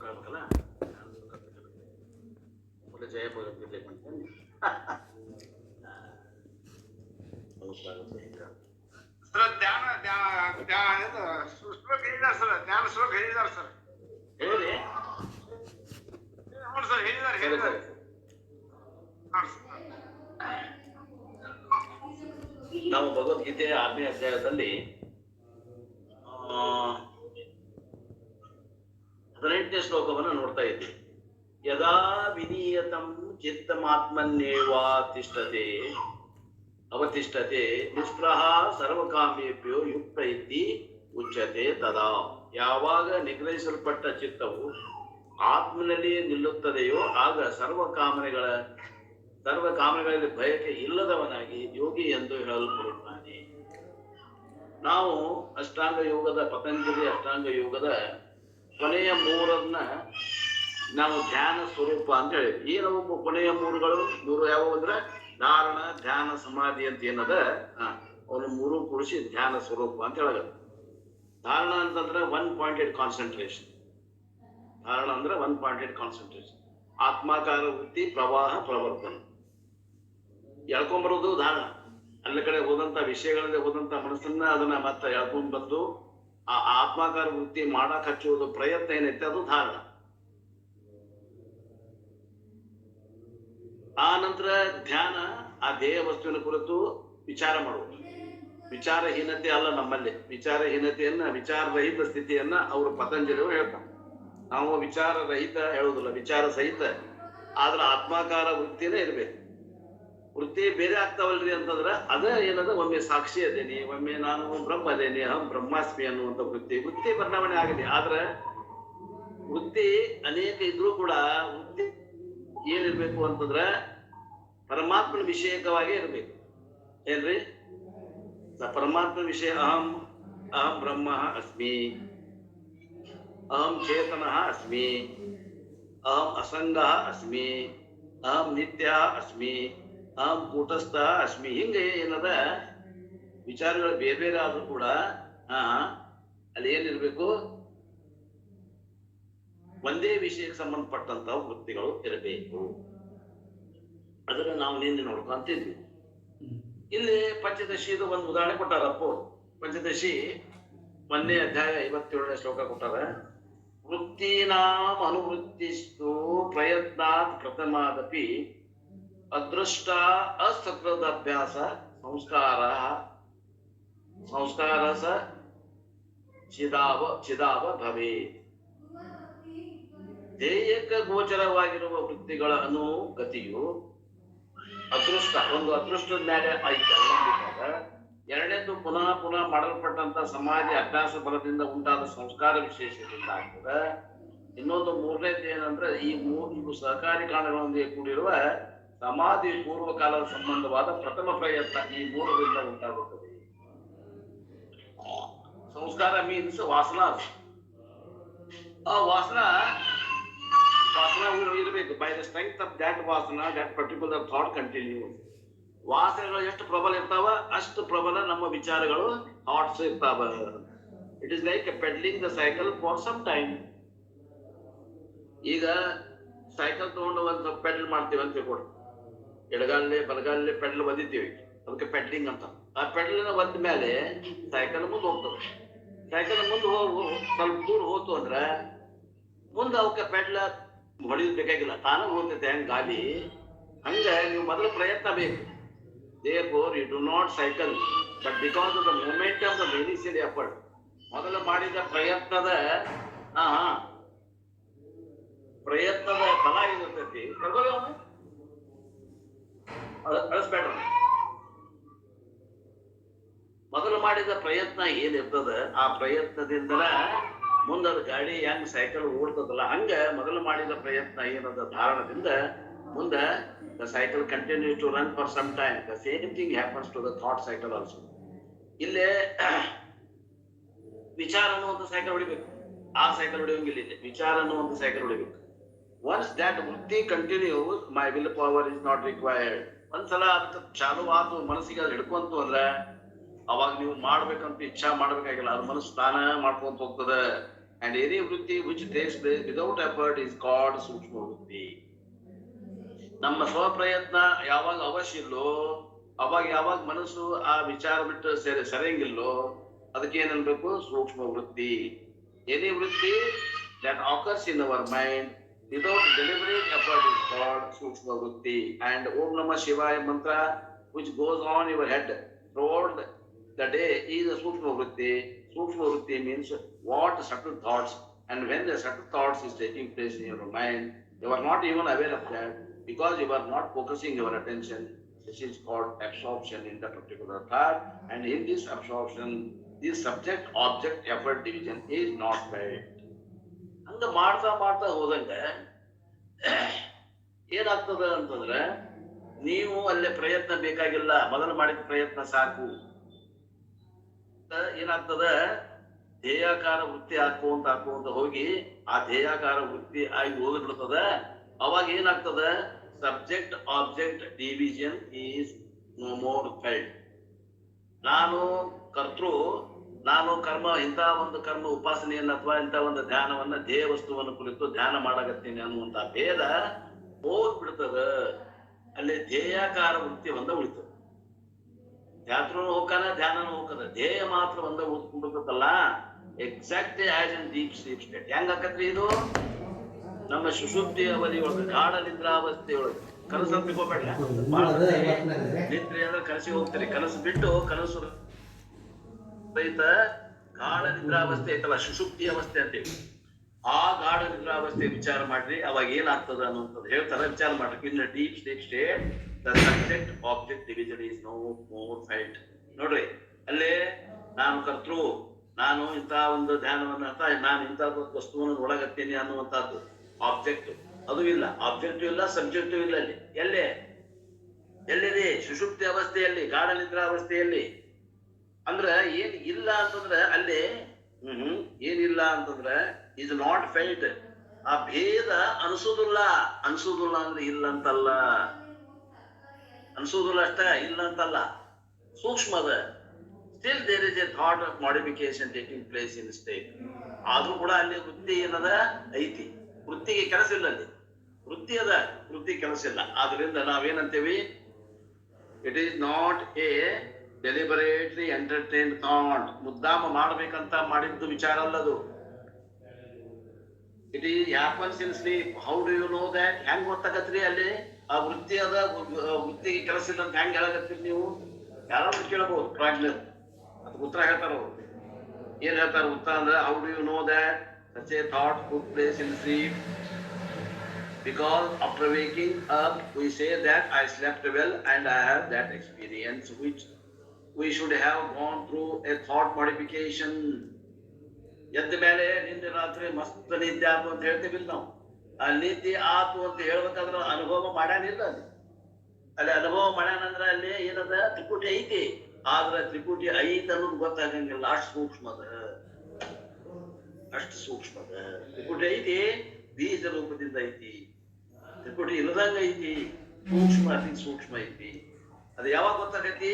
ಕಾಣ್ಬೇಕಲ್ಲ ಜಯ ಭಗವದ್ಗೀತೆ ಮಾಡ್ತೇನೆ. ಸರ್ ಧ್ಯಾನ ಶ್ಲೋಕ ಹೇಳಿದಾರೆ ಸರ್, ಧ್ಯಾನ ಶ್ಲೋಕ ಹೇಳಿದಾರೆ ಸರ್. ಹೇಳಿ ಹೌದು ಸರ್, ಹೇಳಿದಾರೆ. ನಾವು ಭಗವದ್ಗೀತೆಯ 6ನೇ ಅಧ್ಯಾಯದಲ್ಲಿ 18ನೇ ಶ್ಲೋಕವನ್ನು ನೋಡ್ತಾ ಇದ್ದೀವಿ. ಯದಾ ವಿನೀಯತಂ ಚಿತ್ತಮಾತ್ಮನ್ನೇವಾ ತಿಷ್ಠತೆ ಅವತಿಷ್ಠತೆ ನಿಸ್ಪೃಹ ಸರ್ವಕಾಮೇಭ್ಯೋ ಯುಕ್ತ ಇತಿ ಉಚ್ಯತೆ ತದಾ. ಯಾವಾಗ ನಿಗ್ರಹಿಸಲ್ಪಟ್ಟ ಚಿತ್ತವು ಆತ್ಮನಲ್ಲಿ ನಿಲ್ಲುತ್ತದೆಯೋ ಆಗ ಸರ್ವಕಾಮನೆಗಳಲ್ಲಿ ಬಯಕೆ ಇಲ್ಲದವನಾಗಿ ಯೋಗಿ ಎಂದು ಹೇಳಲ್ಪಡುತ್ತಾನೆ. ನಾವು ಅಷ್ಟಾಂಗ ಯೋಗದ ಪತಂಜಲಿ ಅಷ್ಟಾಂಗ ಯೋಗದ ಕೊನೆಯ ಮೂರನ್ನ ನಾವು ಧ್ಯಾನ ಸ್ವರೂಪ ಅಂತ ಹೇಳಿದ್ವಿ. ಏನವು ಕೊನೆಯ ಮೂರು ಯಾವುವು ಅಂದ್ರೆ ಧಾರಣ, ಧ್ಯಾನ, ಸಮಾಧಿ ಅಂತ ಏನದ ಅವನು ಮೂರು ಕೂಡಿಸಿ ಧ್ಯಾನ ಸ್ವರೂಪ ಅಂತ ಹೇಳೋದು. ಧಾರಣ ಅಂತಂದ್ರೆ 1 ಪಾಯಿಂಟೆಡ್ ಕಾನ್ಸಂಟ್ರೇಷನ್. ಧಾರಣ ಅಂದ್ರೆ 1 ಪಾಯಿಂಟೆಡ್ ಕಾನ್ಸಂಟ್ರೇಷನ್. ಆತ್ಮಾಕಾರ ವೃತ್ತಿ, ಪ್ರವಾಹ, ಪ್ರವರ್ತನ ಎಳ್ಕೊಂಬರೋದು ಧಾರಣ. ಎಲ್ಲ ಕಡೆ ಹೋದಂತ ವಿಷಯಗಳಲ್ಲಿ ಹೋದಂತ ಮನಸ್ಸನ್ನ ಅದನ್ನ ಮತ್ತೆ ಎಳ್ಕೊಂಡ್ ಬಂದು ಆ ಆತ್ಮಾಕಾರ ವೃತ್ತಿ ಮಾಡಕ್ ಹಚ್ಚುವುದು ಪ್ರಯತ್ನ ಏನೈತೆ ಅದು ಧಾರಣ. ಆ ನಂತರ ಧ್ಯಾನ, ಆ ದೇಹ ವಸ್ತುವಿನ ಕುರಿತು ವಿಚಾರ ಮಾಡುವುದು. ವಿಚಾರಹೀನತೆ ಅಲ್ಲ ನಮ್ಮಲ್ಲಿ. ವಿಚಾರರಹಿತ ಸ್ಥಿತಿಯನ್ನ ಅವರು ಪತಂಜಲಿಯವರು ಹೇಳ್ತಾರೆ. ನಾವು ವಿಚಾರರಹಿತ ಹೇಳುವುದಿಲ್ಲ, ವಿಚಾರ ಸಹಿತ. ಆದ್ರೆ ಆತ್ಮಾಕಾರ ವೃತ್ತಿನೇ ಇರ್ಬೇಕು. ವೃತ್ತಿ ಬೇರೆ ಆಗ್ತಾವಲ್ರಿ ಅಂತಂದ್ರ ಅದ ಏನದ ಒಮ್ಮೆ ಸಾಕ್ಷಿ ಅದೇನಿ, ಒಮ್ಮೆ ನಾನು ಬ್ರಹ್ಮ ಅದೇನಿ, ಅಹಂ ಬ್ರಹ್ಮಾಸ್ಮಿ ಅನ್ನುವಂಥ ವೃತ್ತಿ ಬದಲಾವಣೆ ಆಗಲಿ. ಆದ್ರೆ ವೃತ್ತಿ ಅನೇಕ ಇದ್ರೂ ಕೂಡ ವೃತ್ತಿ ಏನಿರ್ಬೇಕು ಅಂತಂದ್ರ ಪರಮಾತ್ಮನ ವಿಷಯಕವಾಗಿ ಇರ್ಬೇಕು. ಏನ್ರಿ? ಪರಮಾತ್ಮ ವಿಷಯ. ಅಹಂ ಬ್ರಹ್ಮ ಅಸ್ಮಿ, ಅಹಂ ಚೇತನಃ ಅಸ್ಮಿ, ಅಹಂ ಅಸಂಗಃ ಅಸ್ಮಿ, ಅಹಂ ನಿತ್ಯ ಅಸ್ಮಿ, ಅಹಂ ಕೂಟಸ್ಥ ಅಸ್ಮಿ. ಹಿಂಗೆ ಏನದ ವಿಚಾರಗಳು ಬೇರೆ ಬೇರೆ ಆದ್ರೂ ಕೂಡ ಅಲ್ಲಿ ಏನಿರ್ಬೇಕು? ಒಂದೇ ವಿಷಯಕ್ಕೆ ಸಂಬಂಧಪಟ್ಟಂತ ವೃತ್ತಿಗಳು ಇರಬೇಕು. ಅದನ್ನ ನಾವು ನಿನ್ನೆ ನೋಡ್ಕೊಂತಿದ್ವಿ. ಇಲ್ಲಿ ಪಂಚದಶಿದು ಒಂದು ಉದಾಹರಣೆ ಕೊಟ್ಟಾರಪ್ಪ. ಪಂಚದಶಿ 1ನೇ ಅಧ್ಯಾಯ 57ನೇ ಶ್ಲೋಕ ಕೊಟ್ಟಾರ. ವೃತ್ತೀನಾಂ ಅನುವೃತ್ತಿಸ್ತು ಪ್ರಯತ್ನಾತ್ ಪ್ರಥಮಾದಪಿ ಅದೃಷ್ಟ ಅಸಕೃದಭ್ಯಾಸ ಸಂಸ್ಕಾರ ಸ ಚಿದಾವ ಭವೇ. ಧ್ಯೇಯಕ ಗೋಚರವಾಗಿರುವ ವೃತ್ತಿಗಳ ಅನುಗತಿಯು ಅದೃಷ್ಟ, ಒಂದು ಅದೃಷ್ಟದ ಮೇಲೆ ಐತೆ ಅವಲಂಬಿಸಿದಾಗ. ಎರಡನೇದು ಪುನಃ ಮಾಡಲ್ಪಟ್ಟಂತ ಸಮಾಧಿ ಅಭ್ಯಾಸ ಬಲದಿಂದ ಉಂಟಾದ ಸಂಸ್ಕಾರ ವಿಶೇಷದಿಂದ ಆಗ್ತದೆ. ಇನ್ನೊಂದು ಮೂರನೇದು ಏನಂದ್ರೆ ಇವು ಸಹಕಾರಿ ಕಾರಣಗಳೊಂದಿಗೆ ಕೂಡಿರುವ ಸಮಾಧಿ ಪೂರ್ವಕಾಲದ ಸಂಬಂಧವಾದ ಪ್ರಥಮ ಪ್ರಯತ್ನ. ಈ ಮೂರರಿಂದ ಉಂಟಾಗುತ್ತದೆ. ಸಂಸ್ಕಾರ ಮೀನ್ಸ್ ವಾಸನಾ. ಆ ವಾಸನಾ ಇರಬೇಕು. By the strength of that vasana that particular thought continues. ವಾಸನೆಗಳು ಎಷ್ಟು ಪ್ರಬಲ ಇರ್ತಾವ ಅಷ್ಟು ಪ್ರಬಲ ನಮ್ಮ ವಿಚಾರಗಳು, ಥಾಟ್ಸ್ ಇರ್ತಾವ. It is like pedalling the cycle for some time. ಈಗ ಸೈಕಲ್ ತಗೊಂಡು ಒಂದು ಸ್ವಲ್ಪ ಪೆಡಲ್ ಮಾಡ್ತೀವಿ ಅಂತ ತಿಳ್ಕೊಡಿ. ಎಡಗಾಲಲ್ಲಿ ಬಲಗಾಲಲ್ಲಿ ಪೆಡಲ್ ಒದಿತೀವಿ, ಅದಕ್ಕೆ ಪೆಡ್ಲಿಂಗ್ ಅಂತ. ಆ ಪೆಡಲಿನ ಒದ್ದ ಮೇಲೆ ಸೈಕಲ್ ಮುಂದೆ ಹೋಗ್ತದೆ. ಸೈಕಲ್ ಮುಂದೆ ಸ್ವಲ್ಪ ದೂರ ಹೋತು ಅಂದ್ರೆ ಮುಂದೆ ಅವಕ್ಕೆ ಪೆಡ್ಲ ಹೊಡಿಯೋದು ಬೇಕಾಗಿಲ್ಲ, ತಾನೇ ಹೋಗ್ತೈತೆ. ಹೆಂಗ್ ಗಾಲಿ ಹಂಗ ನೀವು ಮೊದಲು ಪ್ರಯತ್ನ ಬೇಕು. Therefore, you do not cycle, but because of the momentum of the initial effort, ಮೊದಲು ಮಾಡಿದ ಪ್ರಯತ್ನದ ಫಲ ಏನಿರ್ತೈತಿ ಅಳಿಸ್ಬೇಡ್ರಿ. ಮೊದಲು ಮಾಡಿದ ಪ್ರಯತ್ನ ಏನಿರ್ತದ ಆ ಪ್ರಯತ್ನದಿಂದಲ ಮುಂದದ ಗಾಡಿ ಹೆಂಗ್ ಸೈಕಲ್ ಓಡ್ತದಲ್ಲ ಹಂಗ ಮೊದಲು ಮಾಡಿದ ಪ್ರಯತ್ನ ಏನದ ಧಾರಣದಿಂದ ಮುಂದೆ the cycle continues to run for some time. The same thing happens to the thought cycle also. ಇಲ್ಲೇ ವಿಚಾರ ಅನ್ನುವಂಥ ಸೈಕಲ್ ಹೊಡಿಬೇಕು, ಆ ಸೈಕಲ್ ಹೊಡಿಯೋಂಗಿಲ್ಲ. ಇಲ್ಲಿ ವಿಚಾರ ಅನ್ನುವಂಥ ಸೈಕಲ್ ಹೊಡಿಬೇಕು. ಒನ್ಸ್ ದ್ಯಾಟ್ ವೃತ್ತಿ continues, my will power is not required. ಒಂದ್ಸಲ ಅದಕ್ಕೆ ಚಾಲು ಆತು, ಮನಸ್ಸಿಗೆ ಅದು ಹಿಡ್ಕೊಂತು ಅಂದ್ರೆ ಅವಾಗ ನೀವು ಮಾಡ್ಬೇಕಂತ ಇಚ್ಛಾ ಮಾಡ್ಬೇಕಾಗಿಲ್ಲ, ಅದು ಮನಸ್ಸು ತಾನ ಮಾಡ್ಕೊಂತ ಹೋಗ್ತದೆ. and any vritti which takes place without effort is called ಸೂಕ್ಷ್ಮ ವೃತ್ತಿ. ನಮ್ಮ ಸ್ವಪ್ರಯತ್ನ ಯಾವಾಗ ಅವಶ್ಯ ಇಲ್ಲೋ ಅವಾಗ ಯಾವಾಗ ಮನಸ್ಸು ಆ ವಿಚಾರ ಬಿಟ್ಟು ಸರಿಯಂಗಿಲ್ಲೋ ಅದಕ್ಕೆ ಏನನ್ಬೇಕು? ಸೂಕ್ಷ್ಮ ವೃತ್ತಿ. ಎನಿ ವೃತ್ತಿ that occurs in our mind without deliberate effort is called ಸೂಕ್ಷ್ಮ ವೃತ್ತಿ. And Om Namah Shivaya mantra which goes on your head throughout the day is a ಸೂಕ್ಷ್ಮ ವೃತ್ತಿ. ಸೂಕ್ಷ್ಮ ವೃತ್ತಿ means what subtle thoughts, and when the subtle thoughts is taking place in your mind, you are not even aware of that because you are not focusing your attention. This is called absorption in that particular thought, and in this absorption, this subject object effort division is not made. ಹಂಗ ಮಾಡ್ತಾ ಮಾಡ್ತಾ ಹೋದಂಗ ಏನಾಗ್ತದ ಅಂತಂದ್ರೆ ನೀವು ಅಲ್ಲೇ ಪ್ರಯತ್ನ ಬೇಕಾಗಿಲ್ಲ, ಮೊದಲು ಮಾಡಿದ ಪ್ರಯತ್ನ ಸಾಕು. ಏನಾಗ್ತದ? ಧ್ಯೇಯಾಕಾರ ವೃತ್ತಿ ಹಾಕುವಂತ ಹೋಗಿ ಆ ಧ್ಯೇಯಾಕಾರ ವೃತ್ತಿ ಆಗಿ ಹೋಗ್ಬಿಡ್ತದ. ಅವಾಗ ಏನಾಗ್ತದ? Subject object division is no more felt. ನಾನು ಕರ್ತೃ, ನಾನು ಕರ್ಮ, ಇಂಥ ಒಂದು ಕರ್ಮ ಉಪಾಸನೆಯನ್ನ ಅಥವಾ ಇಂಥ ಒಂದು ಧ್ಯಾನವನ್ನ ಧ್ಯೇಯ ವಸ್ತುವನ್ನು ಕುರಿತು ಧ್ಯಾನ ಮಾಡಾಕತ್ತೀನಿ ಅನ್ನುವಂತ ಭೇದ ಹೋಗ್ಬಿಡ್ತದ. ಅಲ್ಲಿ ಧ್ಯೇಯಾಕಾರ ವೃತ್ತಿ ಒಂದ ಉಳಿತದ. ಧ್ಯಾತ್ರೂ ಹೋಗ್ತಾನ, ಧ್ಯಾನನೂ ಹೋಗ್ತದ, ಧ್ಯೇಯ ಮಾತ್ರ ಒಂದ ಉಳಿದ್ಬಿಡ್ತದಲ್ಲ. Exact as in deep sleep state. ಹೆಂಗ ಆಕತ್ರಿ ಇದು? ನಮ್ಮ ಸುಷುಪ್ತಿ ಅವಧಿ ಒಳಗ, ಗಾಢ ನಿದ್ರಾವಸ್ಥೆ ಒಳಗೆ. ಕನಸು ಅಂತ ತಿಳ್ಕೊಬೇಡ. ನಿದ್ರೆ ಅಂದ್ರೆ ಕನಸಿಗೆ ಹೋಗ್ತೀರಿ. ಕನಸು ಬಿಟ್ಟು ಕನಸು ರಹಿತ ಗಾಢ ನಿದ್ರಾವಸ್ಥೆ ಐತಲ್ಲ, ಸುಷುಪ್ತಿ ಅವಸ್ಥೆ ಅಂತೇಳಿ. ಆ ಗಾಢ ನಿದ್ರಾವಸ್ಥೆ ವಿಚಾರ ಮಾಡ್ರಿ, ಅವಾಗ ಏನಾಗ್ತದ ಅನ್ನುವಂಥದ್ದು ಹೇಳ್ತಾರ. ವಿಚಾರ ಮಾಡ್ರಿ. In deep sleep state the subject object division is no more fight. ನೋಡ್ರಿ, ಅಲ್ಲೇ ನಾನು ಕರ್ತೃ, ನಾನು ಇಂಥ ಒಂದು ಧ್ಯಾನವನ್ನ ಅಥವಾ ನಾನು ಇಂಥ ವಸ್ತುವನ್ನು ಒಳಗತ್ತೇನೆ ಅನ್ನುವಂಥದ್ದು ಆಬ್ಜೆಕ್ಟ್ ಅದು ಇಲ್ಲ. ಆಬ್ಜೆಕ್ಟಿವ್ ಇಲ್ಲ, ಸಬ್ಜೆಕ್ಟಿವ್ ಇಲ್ಲ. ಅಲ್ಲಿ ಎಲ್ಲಿದೆ? ಸುಷುಪ್ತಿ ಅವಸ್ಥೆಯಲ್ಲಿ, ಗಾಢ ನಿದ್ರಾವಸ್ಥೆಯಲ್ಲಿ. ಅಂದ್ರ ಏನ್ ಇಲ್ಲ ಅಂತಂದ್ರ ಅಲ್ಲಿ ಏನಿಲ್ಲ ಅಂತಂದ್ರ ಇಸ್ ನಾಟ್ ಫೆಲ್ಟ್. ಆ ಭೇದ ಅನ್ಸುದಿಲ್ಲ. ಅನ್ಸುದಿಲ್ಲ ಅಂದ್ರೆ ಇಲ್ಲ ಅಂತಲ್ಲ, ಅನ್ಸುದಿಲ್ಲ ಅಷ್ಟ, ಇಲ್ಲ ಅಂತಲ್ಲ, ಸೂಕ್ಷ್ಮದ. Still there is a thought of modification taking place in state. ಆದ್ರೂ ಕೂಡ ಅಲ್ಲಿ ವೃತ್ತಿ ಏನದ ಐತಿ. ವೃತ್ತಿಗೆ ಕೆಲಸ ಇಲ್ಲ. ಅಲ್ಲಿ ವೃತ್ತಿ ಅದ, ವೃತ್ತಿ ಕೆಲಸ ಇಲ್ಲ. ಆದ್ರಿಂದ ನಾವೇನಂತೇವಿ? It is not a deliberately entertained thought. ಮುದ್ದಾಮ ಮಾಡ್ಬೇಕಂತ ಮಾಡಿದ್ದು ವಿಚಾರ ಅಲ್ಲದು. It is happens in sleep. How do you know that? ಹೆಂಗ್ ಗೊತ್ತಾಗತ್ರಿ? ಅಲ್ಲಿ ಆ ವೃತ್ತಿ ಅದ, ವೃತ್ತಿಗೆ ಕೆಲಸ ಇಲ್ಲ ಅಂತ ಹೆಂಗ್ ಹೇಳಕತ್ತೀರಿ ನೀವು? ಯಾರಾದ್ರೂ ಕೇಳಬಹುದು, ಪ್ರಾಜ್ಞರು ಅದಕ್ಕೆ ಉತ್ತರ ಹೇಳ್ತಾರ. ಅವ್ರು ಏನ್ ಹೇಳ್ತಾರ ಉತ್ತರ ಅಂದ್ರೆ, how do you know that such a thought took place in sleep? Because after waking up we say that I slept well and I have that experience, which we should have gone through a thought modification. ಎದ್ದ ಮೇಲೆ ನಿನ್ನೆ ರಾತ್ರಿ ಮಸ್ತ್ ನಿದ್ದೆ ಆತು ಅಂತ ಹೇಳ್ತೀವಿಲ್ಲ ನಾವು. ಆ ನಿದ್ದೆ ಆತು ಅಂತ ಹೇಳ್ಬೇಕಾದ್ರೆ ಅನುಭವ ಮಾಡ್ಯಾನಿಲ್ಲ. ಅಲ್ಲಿ ಅನುಭವ ಮಾಡ್ಯಾನಂದ್ರ ಅಲ್ಲಿ ಏನದ? ತ್ರಿಪುಟಿ ಐತಿ. ಆದ್ರೆ ತ್ರಿಪುಟಿ ಐತಿ ಅನ್ನೋದು ಗೊತ್ತಾಗಂಗಿಲ್ಲ. ಅಷ್ಟು ಸೂಕ್ಷ್ಮದ, ಅಷ್ಟು ಸೂಕ್ಷ್ಮದ. ತ್ರಿಪುಟಿ ಐತಿ, ಬೀಜ ರೂಪದಿಂದ ಐತಿ. ತ್ರಿಪುಟಿ ಇಲ್ಲದಂಗ ಐತಿ, ಸೂಕ್ಷ್ಮ, ಅತಿ ಸೂಕ್ಷ್ಮ ಐತಿ. ಅದು ಯಾವಾಗ ಗೊತ್ತಾಗೈತಿ?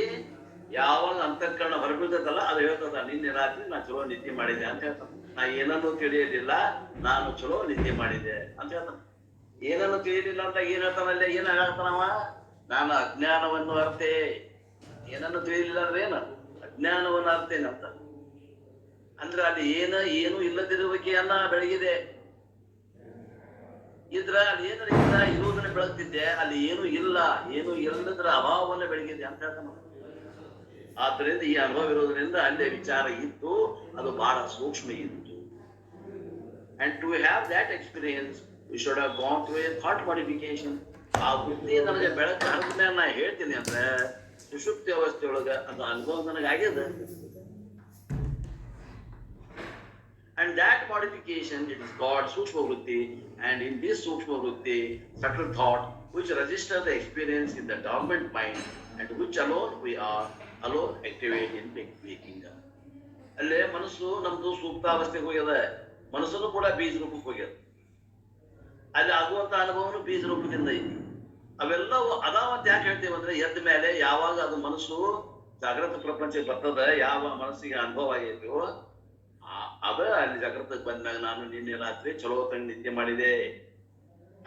ಯಾವಾಗ ಅಂತಃಕರಣ ಹೊರಬೀಳ್ತದಲ್ಲ, ಅದು ಹೇಳ್ತದ, ನಿನ್ನೆ ರಾತ್ರಿ ನಾ ಚಲೋ ನಿದ್ದೆ ಮಾಡಿದೆ ಅಂತ ಹೇಳ್ತಾನ. ನಾ ಏನನ್ನೂ ತಿಳಿಯಲಿಲ್ಲ, ನಾನು ಚಲೋ ನಿದ್ದೆ ಮಾಡಿದೆ ಅಂತ ಹೇಳ್ತಾನ. ಏನನ್ನು ತಿಳಿಯಲಿಲ್ಲ ಅಂತ ಏನ್ ಹೇಳ್ತಾನಲ್ಲ? ಏನ್ ಹೇಳ್ತಾನವ? ನಾನು ಅಜ್ಞಾನವನ್ನು ಅರ್ತೆ. ಏನನ್ನು ತಿಳಿಯಲಿಲ್ಲ ಅಂದ್ರೆ ಏನು? ಅಜ್ಞಾನವನ್ನು ಅರ್ತೇನಂತ. ಅಂದ್ರೆ ಅಲ್ಲಿ ಏನು ಇಲ್ಲದಿರುವಿಕೆಯನ್ನ ಬೆಳಗಿದೆ. ಇದ್ರ ಅಲ್ಲಿ ಏನಾರ ಇಲ್ಲ, ಇರುವುದನ್ನ ಬೆಳಗ್ತಿದ್ದೆ. ಅಲ್ಲಿ ಏನು ಇಲ್ಲ, ಏನು ಇಲ್ಲದ್ರ ಅಭಾವವನ್ನ ಬೆಳಗಿದೆ ಅಂತ ಹೇಳ್ತಾನ. ಆದ್ದರಿಂದ ಈ ಅನುಭವ ಇರೋದ್ರಿಂದ ಅಲ್ಲೇ ವಿಚಾರ ಇತ್ತು, ಅದು ಬಹಳ ಸೂಕ್ಷ್ಮ ಇತ್ತು. And to have that experience we should have gone through a thought modification. ಆ ವೃತ್ತಿ ನನಗೆ ಬೆಳಕು ಹರಿದ ನಾ ಹೇಳ್ತೀನಿ ಅಂದ್ರೆ ಸುಷುಪ್ತಿ ಅವಸ್ಥೆಯೊಳಗ ಅದು ಅನುಭವ ನನಗೆ ಆಗ್ಯದ. And that modification, it is called Sukshma Vritti, and in this Sukshma Vritti, subtle thought which registers the experience in the dormant mind and which alone we are activate in waking up. ಅಲ್ಲೇ ಮನಸ್ಸು ನಮ್ದು ಸೂಕ್ತಾವಸ್ಥೆಗೆ ಹೋಗ್ಯದ, ಮನಸ್ಸನ್ನು ಕೂಡ ಬೀಜ ರೂಪಕ್ಕೆ ಹೋಗ್ಯದ. ಅಲ್ಲಿ ಆಗುವಂತ ಅನುಭವನು ಬೀಜ ರೂಪದಿಂದ ಐತಿ. ಅವೆಲ್ಲವೂ ಅದಾವಂತ ಯಾಕೆ ಹೇಳ್ತೇವೆ ಅಂದ್ರೆ, ಎದ್ದ ಮೇಲೆ ಯಾವಾಗ ಅದು ಮನಸ್ಸು ಜಾಗೃತ ಪ್ರಪಂಚಕ್ಕೆ ಬರ್ತದ, ಯಾವ ಮನಸ್ಸಿಗೆ ಅನುಭವ ಆಗೈತೋ ಅದ ಅಲ್ಲಿ ಜಾಗೃತಕ್ಕೆ ಬಂದಾಗ ನಾನು ನಿನ್ನೆ ರಾತ್ರಿ ಚಲೋ ತಂಗ ನಿದ್ದೆ ಮಾಡಿದೆ,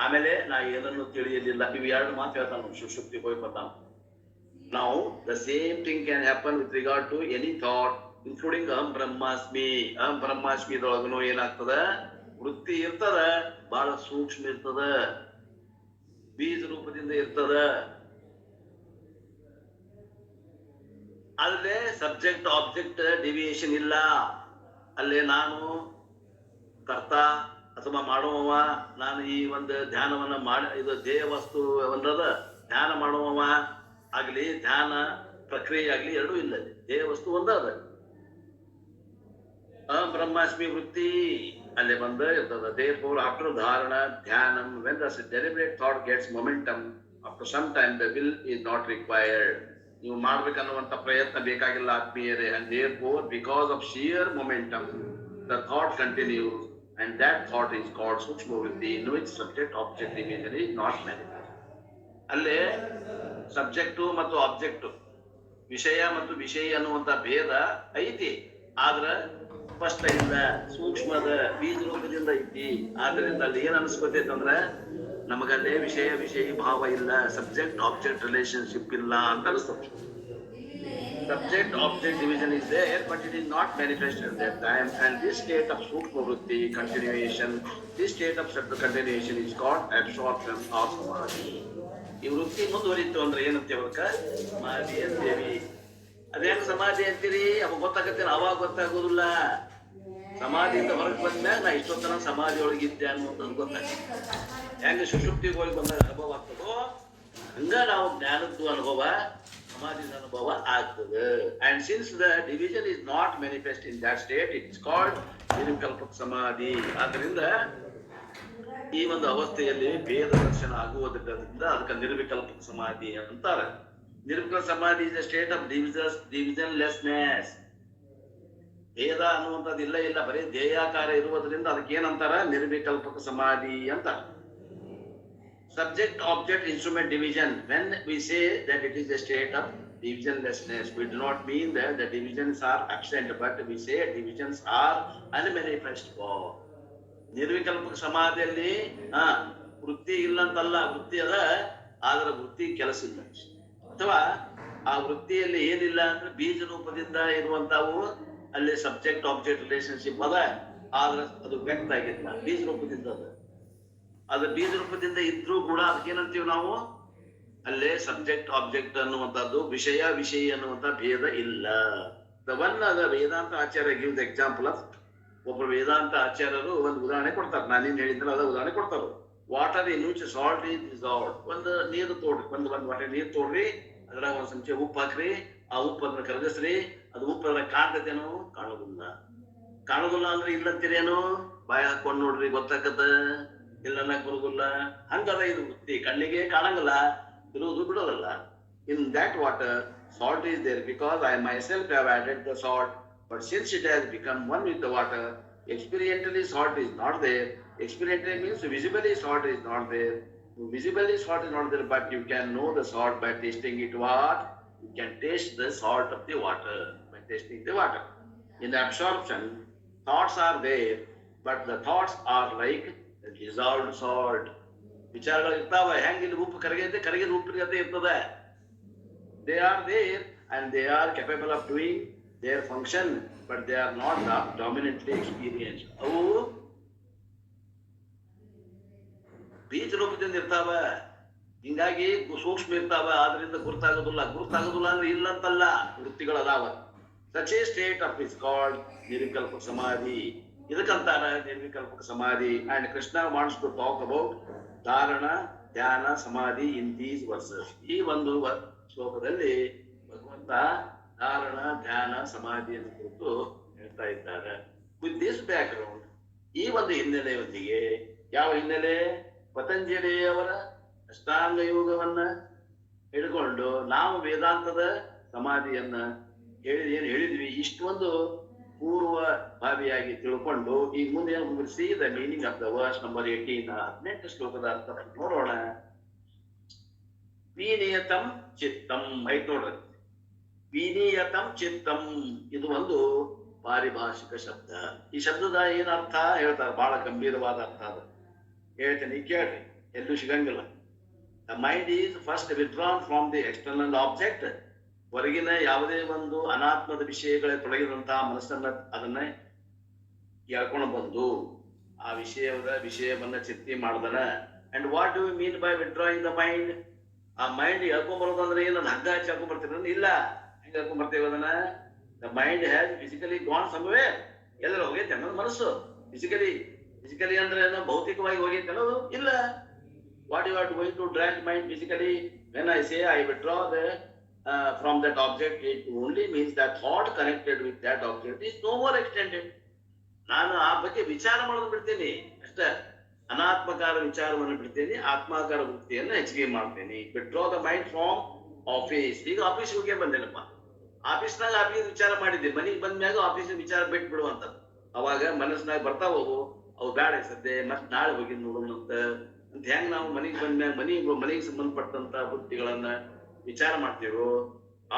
ಆಮೇಲೆ ನಾ ಏನನ್ನು ತಿಳಿಯಲಿಲ್ಲ. ಇವು ಎರಡು ಮಾತು ಹೇಳ್ತಾನ ಸುಷುಪ್ತಿ ಹೋಗಿ ಬರ್ತಾನ. Now the same thing can happen with regard to any thought, including aham brahmasmi. aham brahmasmi ದೊಳಗನು ಏನಾಗ್ತದ, ವೃತ್ತಿ ಇರ್ತದ, ಬಹಳ ಸೂಕ್ಷ್ಮ ಇರ್ತದ, ಬೀಜ ರೂಪದಿಂದ ಇರ್ತದ. ಅಲ್ಲೇ ಸಬ್ಜೆಕ್ಟ್ ಆಬ್ಜೆಕ್ಟ್ ಡಿವಿಯೇಷನ್ ಇಲ್ಲ. ಅಲ್ಲೇ ನಾನು ಕರ್ತ ಅಥವಾ ಮಾಡುವವ, ನಾನು ಈ ಒಂದು ಧ್ಯಾನವನ್ನ ಇದು ದೇಹ ವಸ್ತು ಒಂದದ, ಧ್ಯಾನ ಮಾಡುವವ ಆಗ್ಲಿ ಧ್ಯಾನ ಪ್ರಕ್ರಿಯೆ ಆಗ್ಲಿ ಎರಡೂ ಇಲ್ಲ. ದೇಹ ವಸ್ತು ಒಂದದ. ಬ್ರಹ್ಮಾಸ್ಮಿ ವೃತ್ತಿ ಅಲ್ಲೇ ಬಂದ ಇರ್ತದ. therefore after dharana dhyanam, when the deliberate thought gets momentum, after some time the will is not required. ನೀವು ಮಾಡ್ಬೇಕನ್ನುವಂತ ಪ್ರಯತ್ನ ಬೇಕಾಗಿಲ್ಲ ಆತ್ಮೀಯರೇ. and therefore because of sheer momentum the thought continues, and that thought is called sukshma vritti, in which subject object imagery is not manifest. ಅಲ್ಲೇ subject ಮತ್ತು object, ವಿಷಯ ಮತ್ತು ವಿಷಯ ಅನ್ನುವಂತ ಭೇದ ಐತಿ, ಆದ್ರ ಸ್ಪಷ್ಟ ಇಲ್ಲ, ಸೂಕ್ಷ್ಮದ ಬೀಜ ರೂಪದಿಂದ ಐತಿ. ಆದ್ರಿಂದ ಅಲ್ಲಿ ಏನ್ ಅನ್ಸ್ಕೊತೈತೆ ಅಂದ್ರ ನಮಗಲ್ಲೇ ವಿಷಯ ವಿಷಯ ಭಾವ ಇಲ್ಲ, ಸಬ್ಜೆಕ್ಟ್ ಆಬ್ಜೆಕ್ಟ್ ರಿಲೇಶನ್ಶಿಪ್ ಇಲ್ಲ ಅಂತ ಅನಿಸ್ತದೆ. Subject object division is there, but it is not manifest at that time, and this state of sukshma vritti continuation, this state of continuation is called absorption or samadhi. ಈ ವೃತ್ತಿ ಮುಂದುವರಿತು ಅಂದ್ರೆ ಏನಂತೇವೆ ಅದಕ್ಕ? ಸಮಾಧಿ ಅಂತೇವಿ. ಅದೇನು ಸಮಾಧಿ ಅಂತೀರಿ? ಅವಾಗ ಗೊತ್ತಾಗತ್ತೇನ? ಅವಾಗ ಗೊತ್ತಾಗೋದಿಲ್ಲ. ಸಮಾಧಿಯಿಂದ ಹೊರಗೆ ಬಂದ್ಮ್ಯಾಗ ನಾ ಇಷ್ಟೊತ್ತನ ಸಮಾಧಿ ಒಳಗಿದ್ದೆ ಅನ್ನೋದು ಗೊತ್ತಾಗ್ತದೆ. ಹೆಂಗ ಸುಷುಪ್ತಿಗೆ ಹೋಗಿ ಬಂದಾಗ ಅನುಭವ ಆಗ್ತದೋ ಹಂಗ ನಾವು ಜ್ಞಾನದ್ದು ಅನುಭವ, ಸಮಾಧಿದ ಅನುಭವ ಆಗ್ತದೆ. And since the division is not manifest in that state, it is called nirvikalpa samadhi. ಆದ್ರಿಂದ ಈ ಒಂದು ಅವಸ್ಥೆಯಲ್ಲಿ ಭೇದ ದರ್ಶನ ಆಗುವುದರಿಂದ ಅದಕ್ಕೆ ನಿರ್ವಿಕಲ್ಪ ಸಮಾಧಿ ಅಂತಾರೆ. ನಿರ್ವಿಕಲ್ಪ ಸಮಾಧಿ ಇಸ್ ಅ ಸ್ಟೇಟ್ ಆಫ್ ಡಿವಿಷನ್ಲೆಸ್ನೆಸ್. ಭೇದ ಅನ್ನುವಂಥದ್ದು ಇಲ್ಲ, ಬರೀ ಧ್ಯೇಯಾಕಾರ ಇರುವುದರಿಂದ ಅದಕ್ಕೆ ಏನಂತಾರ? ನಿರ್ವಿಕಲ್ಪಕ ಸಮಾಧಿ ಅಂತ. Subject object instrument division, when we say that it is a state of divisionlessness, we do not mean that the divisions are absent, but we say divisions are unmanifest form. ನಿರ್ವಿಕಲ್ಪಕ ಸಮಾಧಿಯಲ್ಲಿ ವೃತ್ತಿ ಇಲ್ಲ ಅಂತಲ್ಲ, ವೃತ್ತಿ ಅದ, ಆದ್ರೆ ವೃತ್ತಿ ಕೆಲಸ ಇಲ್ಲ. ಅಥವಾ ಆ ವೃತ್ತಿಯಲ್ಲಿ ಏನಿಲ್ಲ ಅಂದ್ರೆ ಬೀಜ ರೂಪದಿಂದ ಇರುವಂತಾವು ಅಲ್ಲಿ ಸಬ್ಜೆಕ್ಟ್ ಆಬ್ಜೆಕ್ಟ್ ರಿಲೇಶನ್ಶಿಪ್ ಅದ, ಆದ್ರೆ ಅದು ವ್ಯಕ್ತ ಆಗಿಲ್ಲ, ಬೀಜ ರೂಪದಿಂದ ಅದ. ಅದು ಬೀಜ ರೂಪದಿಂದ ಇದ್ರೂ ಕೂಡ ಅದಕ್ಕೇನಂತೀವಿ ನಾವು? ಅಲ್ಲೇ ಸಬ್ಜೆಕ್ಟ್ ಆಬ್ಜೆಕ್ಟ್ ಅನ್ನುವಂಥದ್ದು, ವಿಷಯ ವಿಷಯ ಅನ್ನುವಂಥ ಭೇದ ಇಲ್ಲ. ಅದ ವೇದಾಂತ ಆಚಾರ್ಯ ಗಿವ್ ದ ಎಕ್ಸಾಂಪಲ್ ಆಫ್, ಒಬ್ಬರು ವೇದಾಂತ ಆಚಾರ್ಯರು ಒಂದು ಉದಾಹರಣೆ ಕೊಡ್ತಾರೆ. ನಾನೇನ್ ಹೇಳಿದ್ರೆ ಅದ ಉದಾಹರಣೆ ಕೊಡ್ತಾರೆ. Water in which salt is dissolved. ಒಂದು ನೀರು ತೋಡ್ರಿ, ಒಂದು ವಾಟೆ ನೀರು ತೋಡ್ರಿ, ಅದ್ರಾಗ ಒಂದ್ ಚಮಚೆ ಉಪ್ಪು ಹಾಕ್ರಿ, ಆ ಉಪ್ಪು ಅದನ್ನ ಕರಗಿಸ್ರಿ, ಅದು ಉಪ್ಪು ಅದ್ರಾಗ ಕಾಣ್ತೈತೇನೋ? ಕಾಣೋದಿಲ್ಲ ಅಂದ್ರೆ ಇಲ್ಲಂತೀರೇನು? ಬಾಯ ಹಾಕೊಂಡ್ ನೋಡ್ರಿ ಗೊತ್ತಾಗತ್ತ, ಇಲ್ಲ ಅನ್ನಕ್ ಬರುದಿಲ್ಲ. ಹಂಗದ ಇದು ವೃತ್ತಿ, ಕಣ್ಣಿಗೆ ಕಾಣಂಗಿಲ್ಲ, ಇರುವುದು ಬಿಡೋದಲ್ಲ. In that water salt is there because I myself have added the salt, but since it has become one with the water, experientially salt is not there. Experientially means visibly salt is not there. Visibly salt is not there, but you can know the salt by tasting it. What? You can taste the salt of the water by tasting the water. In absorption, thoughts are there, but the thoughts are like dissolved salt. ವಿಚಾರಗಳು ಇರ್ತಾವ, ಹೆಂಗ ಇಲ್ಲಿ ಉಪ್ಪು ಕರಗೈತೆ, ಕರಗಿದ ಉಪ್ಪಿನ ಇರ್ತದೆ. They are there and they are capable of doing their function, but they are not dominantly experienced. ಅವು ಬೀಜ ರೂಪದಿಂದ ಇರ್ತಾವ, ಹಿಂಗಾಗಿ ಸೂಕ್ಷ್ಮ ಇರ್ತಾವ, ಆದ್ರಿಂದ ಗುರುತಾಗೋದಿಲ್ಲ. ಅಂದ್ರೆ ಇಲ್ಲ ಅಂತಲ್ಲ, ವೃತ್ತಿಗಳದಾವ. Such a state of is called ನಿರ್ವಿಕಲ್ಪ ಸಮಾಧಿ. ಇದಕ್ಕಂತಾರ ನಿರ್ವಿಕಲ್ಪಕ ಸಮಾಧಿ. And Krishna wants to talk about ಧಾರಣ, ಧ್ಯಾನ, ಸಮಾಧಿ in these verses. ಈ ಒಂದು ಶ್ಲೋಕದಲ್ಲಿ ಭಗವಂತ ಧಾರಣ, ಧ್ಯಾನ, ಸಮಾಧಿಯನ್ನು ಕುರಿತು ಹೇಳ್ತಾ ಇದ್ದಾರೆ. ವಿತ್ ದಿಸ್ ಬ್ಯಾಕ್ ಗ್ರೌಂಡ್, ಈ ಒಂದು ಹಿನ್ನೆಲೆಯೊಂದಿಗೆ, ಯಾವ ಹಿನ್ನೆಲೆ? ಪತಂಜಲಿಯವರ ಅಷ್ಟಾಂಗ ಯೋಗವನ್ನ ಹಿಡ್ಕೊಂಡು ನಾವು ವೇದಾಂತದ ಸಮಾಧಿಯನ್ನ ಏನ್ ಹೇಳಿದ್ವಿ, ಇಷ್ಟೊಂದು ಪೂರ್ವ ಭಾವಿಯಾಗಿ ತಿಳ್ಕೊಂಡು ಈಗ ಮುಂದೆ ಮುಗಿಸಿ the meaning of the verse number 18, 18 ಶ್ಲೋಕದ ಅರ್ಥ ನೋಡೋಣ. ವಿನಿಯತಂ ಚಿತ್ತಂ ಐತ್ ನೋಡ್ರಿ. ವಿನಿಯತಂ ಚಿತ್ತಂ ಇದು ಒಂದು ಪಾರಿಭಾಷಿಕ ಶಬ್ದ. ಈ ಶಬ್ದದ ಏನ್ ಅರ್ಥ ಹೇಳ್ತಾರೆ, ಬಹಳ ಗಂಭೀರವಾದ ಅರ್ಥ ಅದು. ಹೇಳ್ತೀನಿ ಕೇಳ್ರಿ, ಎಲ್ಲೂ ಸಿಗಂಗಿಲ್ಲ. The mind is first withdrawn from the external object. ಹೊರಗಿನ ಯಾವುದೇ ಒಂದು ಅನಾತ್ಮದ ವಿಷಯಗಳ ತೊಡಗಿದಂತಹ ಮನಸ್ಸನ್ನ ಅದನ್ನ ಎಳ್ಕೊಂಡು ಬಂದು ಆ ವಿಷಯವನ್ನ ಚಿಂತೆ ಮಾಡ್ದನ. And what do you mean by withdrawing the mind? ಆ ಮೈಂಡ್ ಎಳ್ಕೊಂಡ್ ಬರೋದಂದ್ರೆ ಏನು, ಹಗ್ಗ ಹಚ್ಚಿ ಹಾಕೊಂಡ್ ಬರ್ತೀರ? ಇಲ್ಲ. ಹೆಂಗ್ ಹೇಳ್ಕೊಂಡ್ ಬರ್ತೇವೆ ಅದನ್ನ? The mind has physically gone somewhere. ಎಲ್ಲರೂ ಹೋಗೈತೆ ಅನ್ನೋದು ಮನಸ್ಸು. ಫಿಸಿಕಲಿ ಅಂದ್ರೆ ಏನೋ ಭೌತಿಕವಾಗಿ ಹೋಗೈತೆ ಅನ್ನೋದು ಇಲ್ಲ. What you are going to drag mind physically? When I say I withdraw from that object, it only means that thought connected with that object is no more extended. ನಾನು ಆ ಬಗ್ಗೆ ವಿಚಾರ ಮಾಡೋದು ಬಿಡ್ತೇನೆ ಅಷ್ಟೇ. ಅನಾತ್ಮಕಾರ ವಿಚಾರವನ್ನು ಬಿಡ್ತೇನೆ, ಆತ್ಮಾಕಾರ ವೃತ್ತಿಯನ್ನು ಹೆಚ್ಚಿಗೆ ಮಾಡ್ತೇನೆ. Withdraw the mind from office. ಈಗ ಆಫೀಸ್ ಹೋಗಿ ಬಂದೇನಪ್ಪ, ಆಫೀಸ್ನಾಗ ವಿಚಾರ ಮಾಡಿದ್ದೆ, ಮನೆಗೆ ಬಂದ್ಮ್ಯಾಗ ಆಫೀಸ್ ವಿಚಾರ ಬಿಟ್ಟು ಬಿಡುವಂತ. ಅವಾಗ ಮನಸ್ಸಿನಾಗ ಬರ್ತಾವ ಅವು ಬ್ಯಾಡ ಸದ್ದೆ, ಮತ್ ನಾಳೆ ಹೋಗಿ ನೋಡೋಣಂತ ಅಂತ ಹೆಂಗ್ ನಾವು ಮನೆಗೆ ಬಂದ್ಮ್ಯಾಗ ಮನೆಗೆ ಸಂಬಂಧಪಟ್ಟಂತ ವೃತ್ತಿಗಳನ್ನ ವಿಚಾರ ಮಾಡ್ತೇವೋ,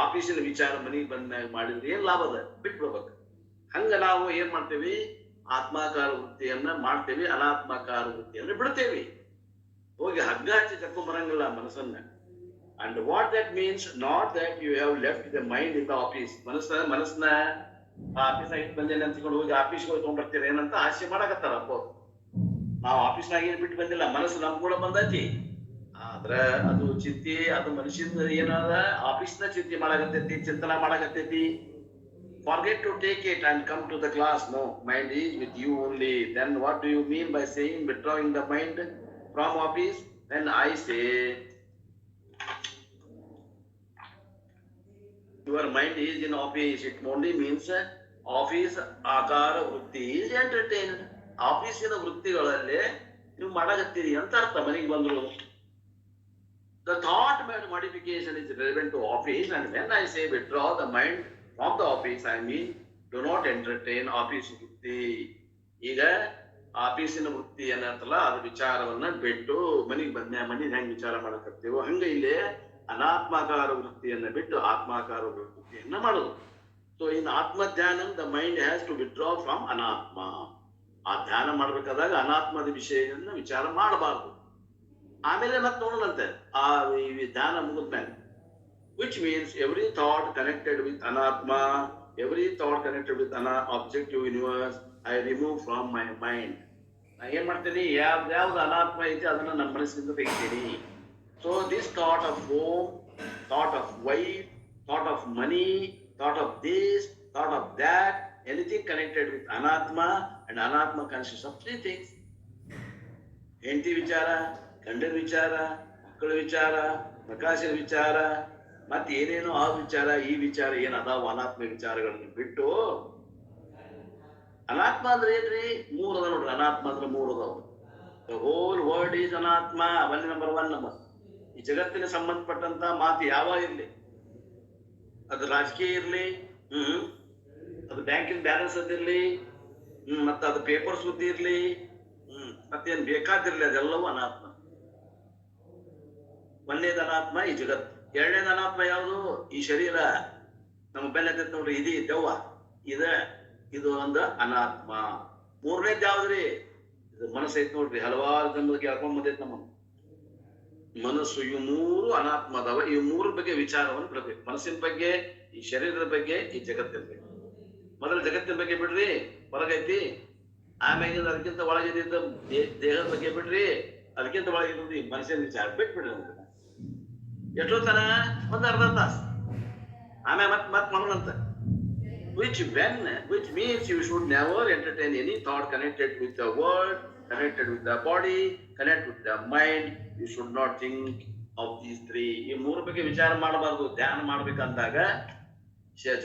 ಆಫೀಸಿನ ವಿಚಾರ ಮನೆಗೆ ಬಂದ್ಮ್ಯಾಗ ಮಾಡಿದ್ರೆ ಏನ್ ಲಾಭ ಅದ? ಬಿಟ್ಬಿಡ್ಬೇಕು. ಹಂಗ ನಾವು ಏನ್ ಮಾಡ್ತೇವಿ? ಆತ್ಮಾಕಾರ ವೃತ್ತಿಯನ್ನ ಮಾಡ್ತೇವಿ, ಅನಾತ್ಮಾಕಾರ ವೃತ್ತಿಯನ್ನ ಬಿಡ್ತೇವಿ. ಹೋಗಿ ಹಗ್ಗ ಹಚ್ಚಿ ಚಕ್ಕು ಬರಂಗಿಲ್ಲ ಮನಸ್ಸನ್ನ. And what that means, not that you have left the mind in the office. ಮನಸ್ಸನ್ನ ಆಫೀಸ್ ಆಗಿ ಬಂದೇನೆ ಅಂತ್ಕೊಂಡು ಹೋಗಿ ಆಫೀಸ್ಗೆ ಹೋಗಿ ತಗೊಂಡ್ಬರ್ತೀರ ಏನಂತ ಹಾಸ್ಯ ಮಾಡಕತ್ತಾರ. ಅಪ್ಪೋ, ನಾವು ಆಫೀಸ್ನಾಗ ಏನ್ ಬಿಟ್ಟು ಬಂದಿಲ್ಲ, ಮನಸ್ಸು ನಮ್ ಕೂಡ ಬಂದೈತಿ. ಆದ್ರ ಅದು ಚಿಂತೆ, ಅದು ಮನುಷ್ಯನ ಏನಾದ ಆಫೀಸ್ನ ಚಿಂತೆ ಮಾಡಕತ್ತೈತಿ, ಚಿಂತನ ಮಾಡಕತ್ತೈತಿ. Forget to take it and come to the class. No, mind is with you only. Then what do you mean by saying withdrawing the mind from office? When I say your mind is in office, it only means office akara vritti is entertained. ಆಫೀಸಿನ ವೃತ್ತಿಗಳಲ್ಲೇ ನೀವು ಮಾಡಕತ್ತೀರಿ ಅಂತ ಅರ್ಥ. ಮನೆಗೆ ಬಂದ್ರು the thought modification is relevant to office, and when I say withdraw the mind from the office, I mean do not entertain office ವೃತ್ತಿ. ಈಗ ಆಫೀಸಿನ ವೃತ್ತಿ ಏನಂತಲ್ಲ ಅದು ವಿಚಾರವನ್ನ ಬಿಟ್ಟು ಮನೆಗೆ ಮನೆಗೆ ಹೆಂಗ್ ವಿಚಾರ ಮಾಡಕತ್ತೀವೋ ಹಂಗ ಇಲ್ಲಿ ಅನಾತ್ಮಾಕಾರ ವೃತ್ತಿಯನ್ನ ಬಿಟ್ಟು ಆತ್ಮಾಕಾರ ವೃತ್ತಿಯನ್ನ ಮಾಡೋದು. ಸೊ ಇನ್ ಆತ್ಮ ಧ್ಯಾನ the mind has to withdraw from ಅನಾತ್ಮ. ಆ ಧ್ಯಾನ ಮಾಡ್ಬೇಕಾದಾಗ ಅನಾತ್ಮದ ವಿಷಯವನ್ನ ವಿಚಾರ ಮಾಡಬಾರ್ದು. ಆಮೇಲೆ ಮತ್ತೆ ನೋಡೋಣಂತೆ ಆ ಧ್ಯಾನ ಮುಗಿದ್ಮೇಲೆ. Which means every thought connected with anatma, every thought connected with an objective universe, I remove from my mind. ನಾ ಏನ್ ಮಾಡ್ತೀನಿ, ಯಾವ್ದು ಅನಾತ್ಮ ಐತಿ ಅದನ್ನ ನಮ್ಮ ಮನಸ್ಸಿನಿಂದ ತೆಗಿತೀನಿ. So this thought of home, thought of wife, thought of money, thought of this, thought of that, anything connected with anatma, and anatma consists of three things. ಹೆಂಡತಿ ವಿಚಾರ, ಗಂಡನ ವಿಚಾರ, ಮಕ್ಕಳ ವಿಚಾರ, ಪ್ರಕಾಶನ ವಿಚಾರ, ಮತ್ತೆ ಏನೇನೋ ಆ ವಿಚಾರ ಈ ವಿಚಾರ ಏನದಾವ ಅನಾತ್ಮ ವಿಚಾರಗಳನ್ನ ಬಿಟ್ಟು. ಅನಾತ್ಮ ಅಂದ್ರೆ ಏನ್ರಿ? ಮೂರ್ ಅದ ನೋಡ್ರಿ. ಅನಾತ್ಮ ಅಂದ್ರೆ ಮೂರ್ ಅದಾವ. ದ ಹೋಲ್ ವರ್ಲ್ಡ್ ಈಸ್ ಅನಾತ್ಮ. Number 1 number. ಈ ಜಗತ್ತಿನ ಸಂಬಂಧಪಟ್ಟಂತ ಮಾತು ಯಾವ ಇರ್ಲಿ, ಅದು ರಾಜಕೀಯ ಇರ್ಲಿ, ಅದು ಬ್ಯಾಂಕಿನ ಬ್ಯಾಲೆನ್ಸ್ ಅದಿರ್ಲಿ, ಮತ್ತ ಅದು ಪೇಪರ್ ಸುದ್ದಿ ಇರ್ಲಿ, ಮತ್ತೇನ್ ಬೇಕಾದಿರ್ಲಿ, ಅದೆಲ್ಲವೂ ಅನಾತ್ಮ. ಒಂದೇದ ಅನಾತ್ಮ ಈ ಜಗತ್ತು. ಎರಡನೇದ ಅನಾತ್ಮ ಯಾವುದು? ಈ ಶರೀರ ನಮ್ಮ ಬೆನ್ನ ನೋಡ್ರಿ, ಇದು ದೆವ್ವ, ಇದು ಒಂದು ಅನಾತ್ಮ. ಮೂರನೇದ್ ಯಾವ್ದ್ರಿ? ಇದು ಮನಸ್ಸು ಐತ್ ನೋಡ್ರಿ. ಹಲವಾರು ಜನ್ಮದ ಕೇಳ್ಕೊಂಡ್ ಬಂದೈತಿ ನಮ್ಮ ಮನಸ್ಸು. ಇವು ಮೂರು ಅನಾತ್ಮ ಅದಾವ. ಇವು ಮೂರ ಬಗ್ಗೆ ವಿಚಾರವನ್ನು ಬಿಡಬೇಕು. ಮನಸ್ಸಿನ ಬಗ್ಗೆ, ಈ ಶರೀರದ ಬಗ್ಗೆ, ಈ ಜಗತ್ತಿನ ಬಗ್ಗೆ. ಮೊದಲು ಜಗತ್ತಿನ ಬಗ್ಗೆ ಬಿಡ್ರಿ, ಹೊರಗೈತಿ. ಆಮ್ಯಾಗ ಅದಕ್ಕಿಂತ ಒಳಗಿದ್ದ ದೇಹದ ಬಗ್ಗೆ ಬಿಡ್ರಿ, ಅದಕ್ಕಿಂತ ಒಳಗಿದ್ದು ಈ ಮನಸ್ಸಿನ ವಿಚಾರ ಬಿಟ್ಬಿಡ್ರಿ. ಎಷ್ಟೋ ತನ ಒಂದ್ ಅರ್ಧ ತಾಸು, ಆಮ್ಯಾಗ ಮತ್ ಮಾಡೋಣಂತ. Which means you should never entertain any thought connected with the world, connected with the body, connected with the mind. You should not think of these three. ಈ ಮೂರು ಬಗ್ಗೆ ವಿಚಾರ ಮಾಡಬಾರ್ದು. ಧ್ಯಾನ ಮಾಡ್ಬೇಕಂದಾಗ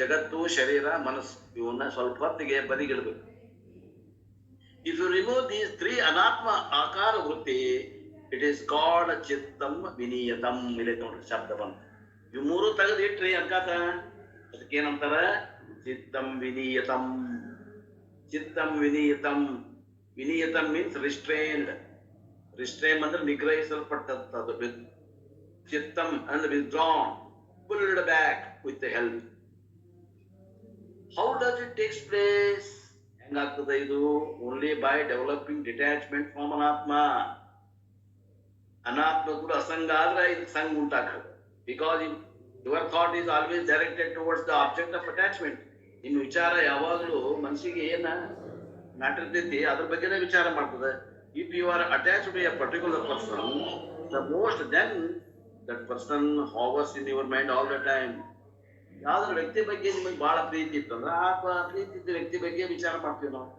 ಜಗತ್ತು, ಶರೀರ, ಮನಸ್ಸು ಇವನ್ನ ಸ್ವಲ್ಪ ಹೊತ್ತಿಗೆ ಬದಿಗಿಡ್ಬೇಕು. If you remove these three anatma akara vritti, it is called chittam viniyatam. ಇಲ್ಲಿ ನೋಡ್ರಿ ಶಬ್ದ ಬಂತು. ಇವು ಮೂರು ತೆಗೆದು ಇಟ್ರಿ ಅನ್ಕಾತ ಅದಕ್ಕೆ ಏನಂತಾರ? ಚಿತ್ತಂ ವಿನಿಯತಂ. ಚಿತ್ತಂ ವಿನಿಯತಂ. ವಿನಿಯತಂ ಮೀನ್ಸ್ ರಿಸ್ಟ್ರೈನ್ಡ್. ರಿಸ್ಟ್ರೈನ್ ಅಂದ್ರೆ ನಿಗ್ರಹಿಸಲ್ಪಟ್ಟಂತದ್ದು. ಚಿತ್ತಂ ಅಂದ್ರೆ withdrawn, pulled back with the help. How does it takes place? ಹೆಂಗಾಗ್ತದೆ ಇದು? Only by developing detachment from anatma. ಅನಾತ್ಮ ಕೂಡ ಅಸಂಗ ಆದ್ರೆ ಇದು ಸಂಘ ಉಂಟಾಗ್ತದೆ. Because your thought is always directed towards the object of attachment. ನಿಮ್ಮ ವಿಚಾರ ಯಾವಾಗಲೂ ಮನಸ್ಸಿಗೆ ಏನ ನಾಟಿರ್ತೈತಿ ಅದ್ರ ಬಗ್ಗೆನೇ ವಿಚಾರ ಮಾಡ್ತದೆ. If you are attached to a particular person, the most then that person hovers in your mind all the time. ಯಾವ್ದಾರ ವ್ಯಕ್ತಿ ಬಗ್ಗೆ ನಿಮಗೆ ಬಹಳ ಪ್ರೀತಿ ಇತ್ತಂದ್ರೆ ಆ ಪ್ರೀತಿ ಇದ್ದ ವ್ಯಕ್ತಿ ಬಗ್ಗೆ ವಿಚಾರ ಮಾಡ್ತೀವಿ ನಾವು.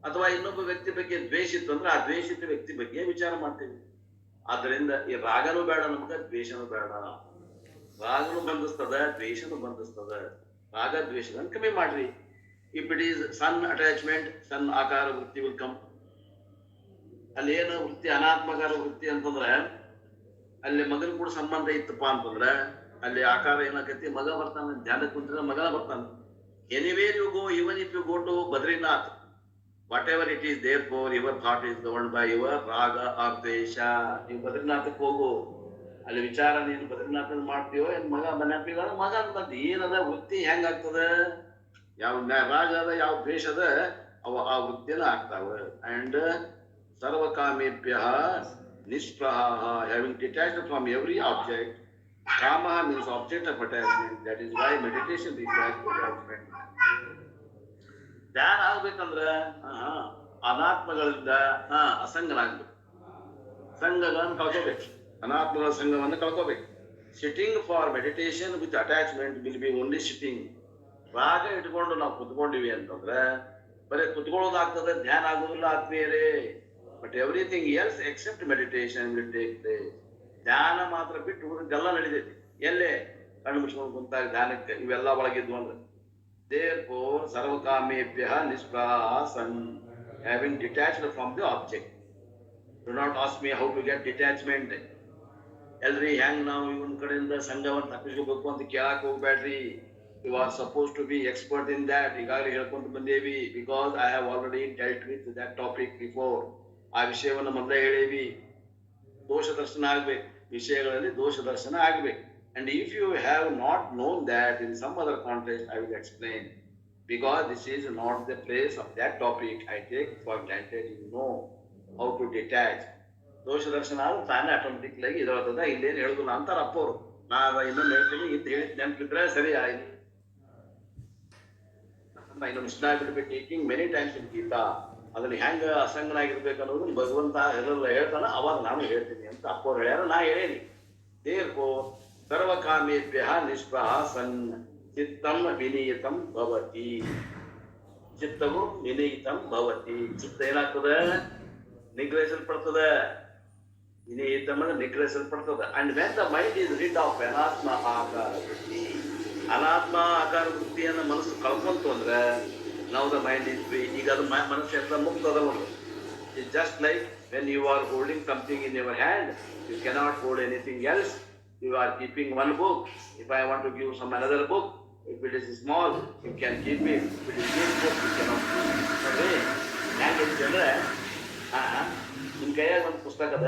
ಅಥವಾ ಇನ್ನೊಬ್ಬ ವ್ಯಕ್ತಿ ಬಗ್ಗೆ ದ್ವೇಷ ಇತ್ತಂದ್ರೆ ಆ ದ್ವೇಷಿತ ವ್ಯಕ್ತಿ ಬಗ್ಗೆ ವಿಚಾರ ಮಾಡ್ತೀವಿ. ಆದ್ದರಿಂದ ಈ ರಾಗನೂ ಬೇಡ ನಮ್ಗೆ, ದ್ವೇಷನೂ ಬೇಡ. ರಾಗನು ಬಂಧಿಸ್ತದ, ದ್ವೇಷನು ಬಂಧಿಸ್ತದ. ರಾಗ ದ್ವೇಷಗಳನ್ನು ಕಮ್ಮಿ ಮಾಡ್ರಿ. If it is son attachment, son akara vritti will come. ಅಲ್ಲಿ ಏನು ವೃತ್ತಿ ಅನಾತ್ಮಕಾರ ವೃತ್ತಿ ಅಂತಂದ್ರೆ ಅಲ್ಲಿ ಮಗನ ಕೂಡ ಸಂಬಂಧ ಇತ್ತಪ್ಪ ಅಂತಂದ್ರೆ ಅಲ್ಲಿ ಆಕಾರ ಏನಾಗತಿ, ಮಗ ಬರ್ತಾನೆ. ಧ್ಯಾನಕ್ಕೆ ಕುಂತ್ರೆ ಮಗ ಬರ್ತಾನೆ. Anywhere you go, even if you go to Badrinath, whatever it is, therefore your thought is governed by your raga or dvesha. ನೀವು ಬದ್ರಿನಾಥಕ್ಕೆ ಹೋಗು, ಅಲ್ಲಿ ವಿಚಾರ ನೀನು ಬದ್ರಿನಾಥ ಮಾಡ್ತೀವೋ ಏನ್ ಮಗ ಮನ್ಯಾಗ ಮಗ ಅಂತ ಏನದ ವೃತ್ತಿ ಹೆಂಗಾಗ್ತದ? ಯಾವ ರಾಗ ಅದ, ಯಾವ ದ್ವೇಷ ಅದ, ಅವ ಆ ವೃತ್ತಿನ ಆಗ್ತಾವ. ಅಂಡ್ ಸರ್ವಕಾಮೇಭ್ಯ ನಿಷ್ಪ್ರಹ, having detached from every object. Kama means object of attachment. That is why meditation requires detachment. ಧ್ಯಾನ ಆಗ್ಬೇಕಂದ್ರ ಅನಾತ್ಮಗಳಿಂದ ಅಸಂಗನಾಗ್ಬೇಕು. ಸಂಘಗಳನ್ನು ಕಳ್ಕೋಬೇಕು, ಅನಾತ್ಮಗಳ ಸಂಘವನ್ನು ಕಳ್ಕೋಬೇಕು. Sitting for meditation with attachment will be only sitting. ರಾಗ ಇಟ್ಕೊಂಡು ನಾವು ಕುತ್ಕೊಂಡಿವಿ ಅಂತಂದ್ರೆ ಬರೀ ಕುತ್ಕೊಳ್ಳೋದಾಗ್ತದೆ, ಧ್ಯಾನ ಆಗೋದಿಲ್ಲ ಆತ್ಮೀಯರೇ. But everything else except meditation will take place. ಧ್ಯಾನ ಮಾತ್ರ ಬಿಟ್ಟು ಉಳಿದೆಲ್ಲ ನಡೀತೈತಿ. ಎಲ್ಲೇ ಕಣ್ಣು ಮುಚ್ಕೊಂಡು ಕುಂತಾಗ ಧ್ಯಾನಕ್ಕೆ ಇವೆಲ್ಲ ಒಳಗಿದ್ವು ಅಂದ್ರೆ. Therefore, sarvakamebyah nispraha san, having detached from the object. Do not ask me how to get detachment. ಎಲ್ರಿ ಹೆಂಗ್ ನಾವು ಇವನ್ ಕಡೆಯಿಂದ ಸಂಘವನ್ನು ತಪ್ಪಿಸ್ಕೋಬೇಕು ಅಂತ ಕೇಳಕ್ ಹೋಗ್ಬೇಡ್ರಿ. You are suppose to be expert in that. ಈಗಾಗಲೇ ಹೇಳ್ಕೊಂಡು ಬಂದೇವಿ. Because I have already dealt with that topic before. ಆ ವಿಷಯವನ್ನು ಮೊದಲೇ ಹೇಳೇವಿ. ದೋಷ ದರ್ಶನ ಆಗ್ಬೇಕು, ವಿಷಯಗಳಲ್ಲಿ ದೋಷ ದರ್ಶನ ಆಗ್ಬೇಕು. And if you have not known that, in some other context I will explain. Because this is not the place of that topic, I take for granted you know how to detach. ದೋಷ ದರ್ಶನ ಆದ್ರೆ ತಾನೇ automatic ಆಗಿ ಇದಾಗ್ತದ. ಇಲ್ಲೇನು ಹೇಳುದಿಲ್ಲ ಅಂತಾರ ಅಪ್ಪವ್ರು. ನಾ ಇನ್ನೊಂದು ಹೇಳ್ತೀನಿ, ಇಂತ ಹೇಳಿದ್ ನೆನಪಿದ್ರೆ ಸರಿ ಆಯ್ತು. ಇನ್ನೊಂದು ಇಷ್ಟ ಬಿಡ್ಬೇಕು. Taking many times in Gita, ಅದನ್ನ ಹೆಂಗ ಅಸಂಗನಾಗಿರ್ಬೇಕು ಅನ್ನೋದು ಭಗವಂತ ಎಲ್ಲ ಹೇಳ್ತಾನ, ಅವಾಗ ನಾನು ಹೇಳ್ತೀನಿ ಅಂತ ಅಪ್ಪವ್ರು ಹೇಳ್ಯಾರ, ನಾ ಹೇಳೇನಿ. Therefore, ಸರ್ವಕಾಮೇಭ್ಯಃ ನಿಷ್ಪ್ರಹ ಸನ್ ಚಿತ್ತಂ ವಿನೀತಂ ಭವತಿ. ಚಿತ್ತವು ವಿನೀತಂ ಭವತಿ. ಚಿತ್ತ ಏನಾಗ್ತದ? ನಿಗ್ರಹಿಸಲ್ಪಡ್ತದ. ವಿನೀತಂ ಅಂದ್ರೆ ನಿಗ್ರಹಿಸಲ್ಪಡ್ತದ. And when the mind is rid of anatma akara ವೃತ್ತಿ, ಅನಾತ್ಮ ಆಕಾರ ವೃತ್ತಿಯನ್ನು ಮನಸ್ಸು ಕಳ್ಕೊಂತು ಅಂದ್ರೆ ನಾವು ದ ಮೈಂಡ್ ಈಸ್ ಫ್ರೀ. ಈಗ ಅದು ಮನಸ್ಸು ಎಲ್ಲ ಮುಕ್ತದ. It's just like when you are holding something in your hand, you cannot hold anything else. You are keeping one book. If I want to give some another book, if it is small, you can keep it. If it is big book, you cannot keep it. Okay? ಹೆಂಗಿದ್ರೆ ನಿಮ್ಮ ಕೈಯಾಗ ಒಂದು ಪುಸ್ತಕ ಅದ,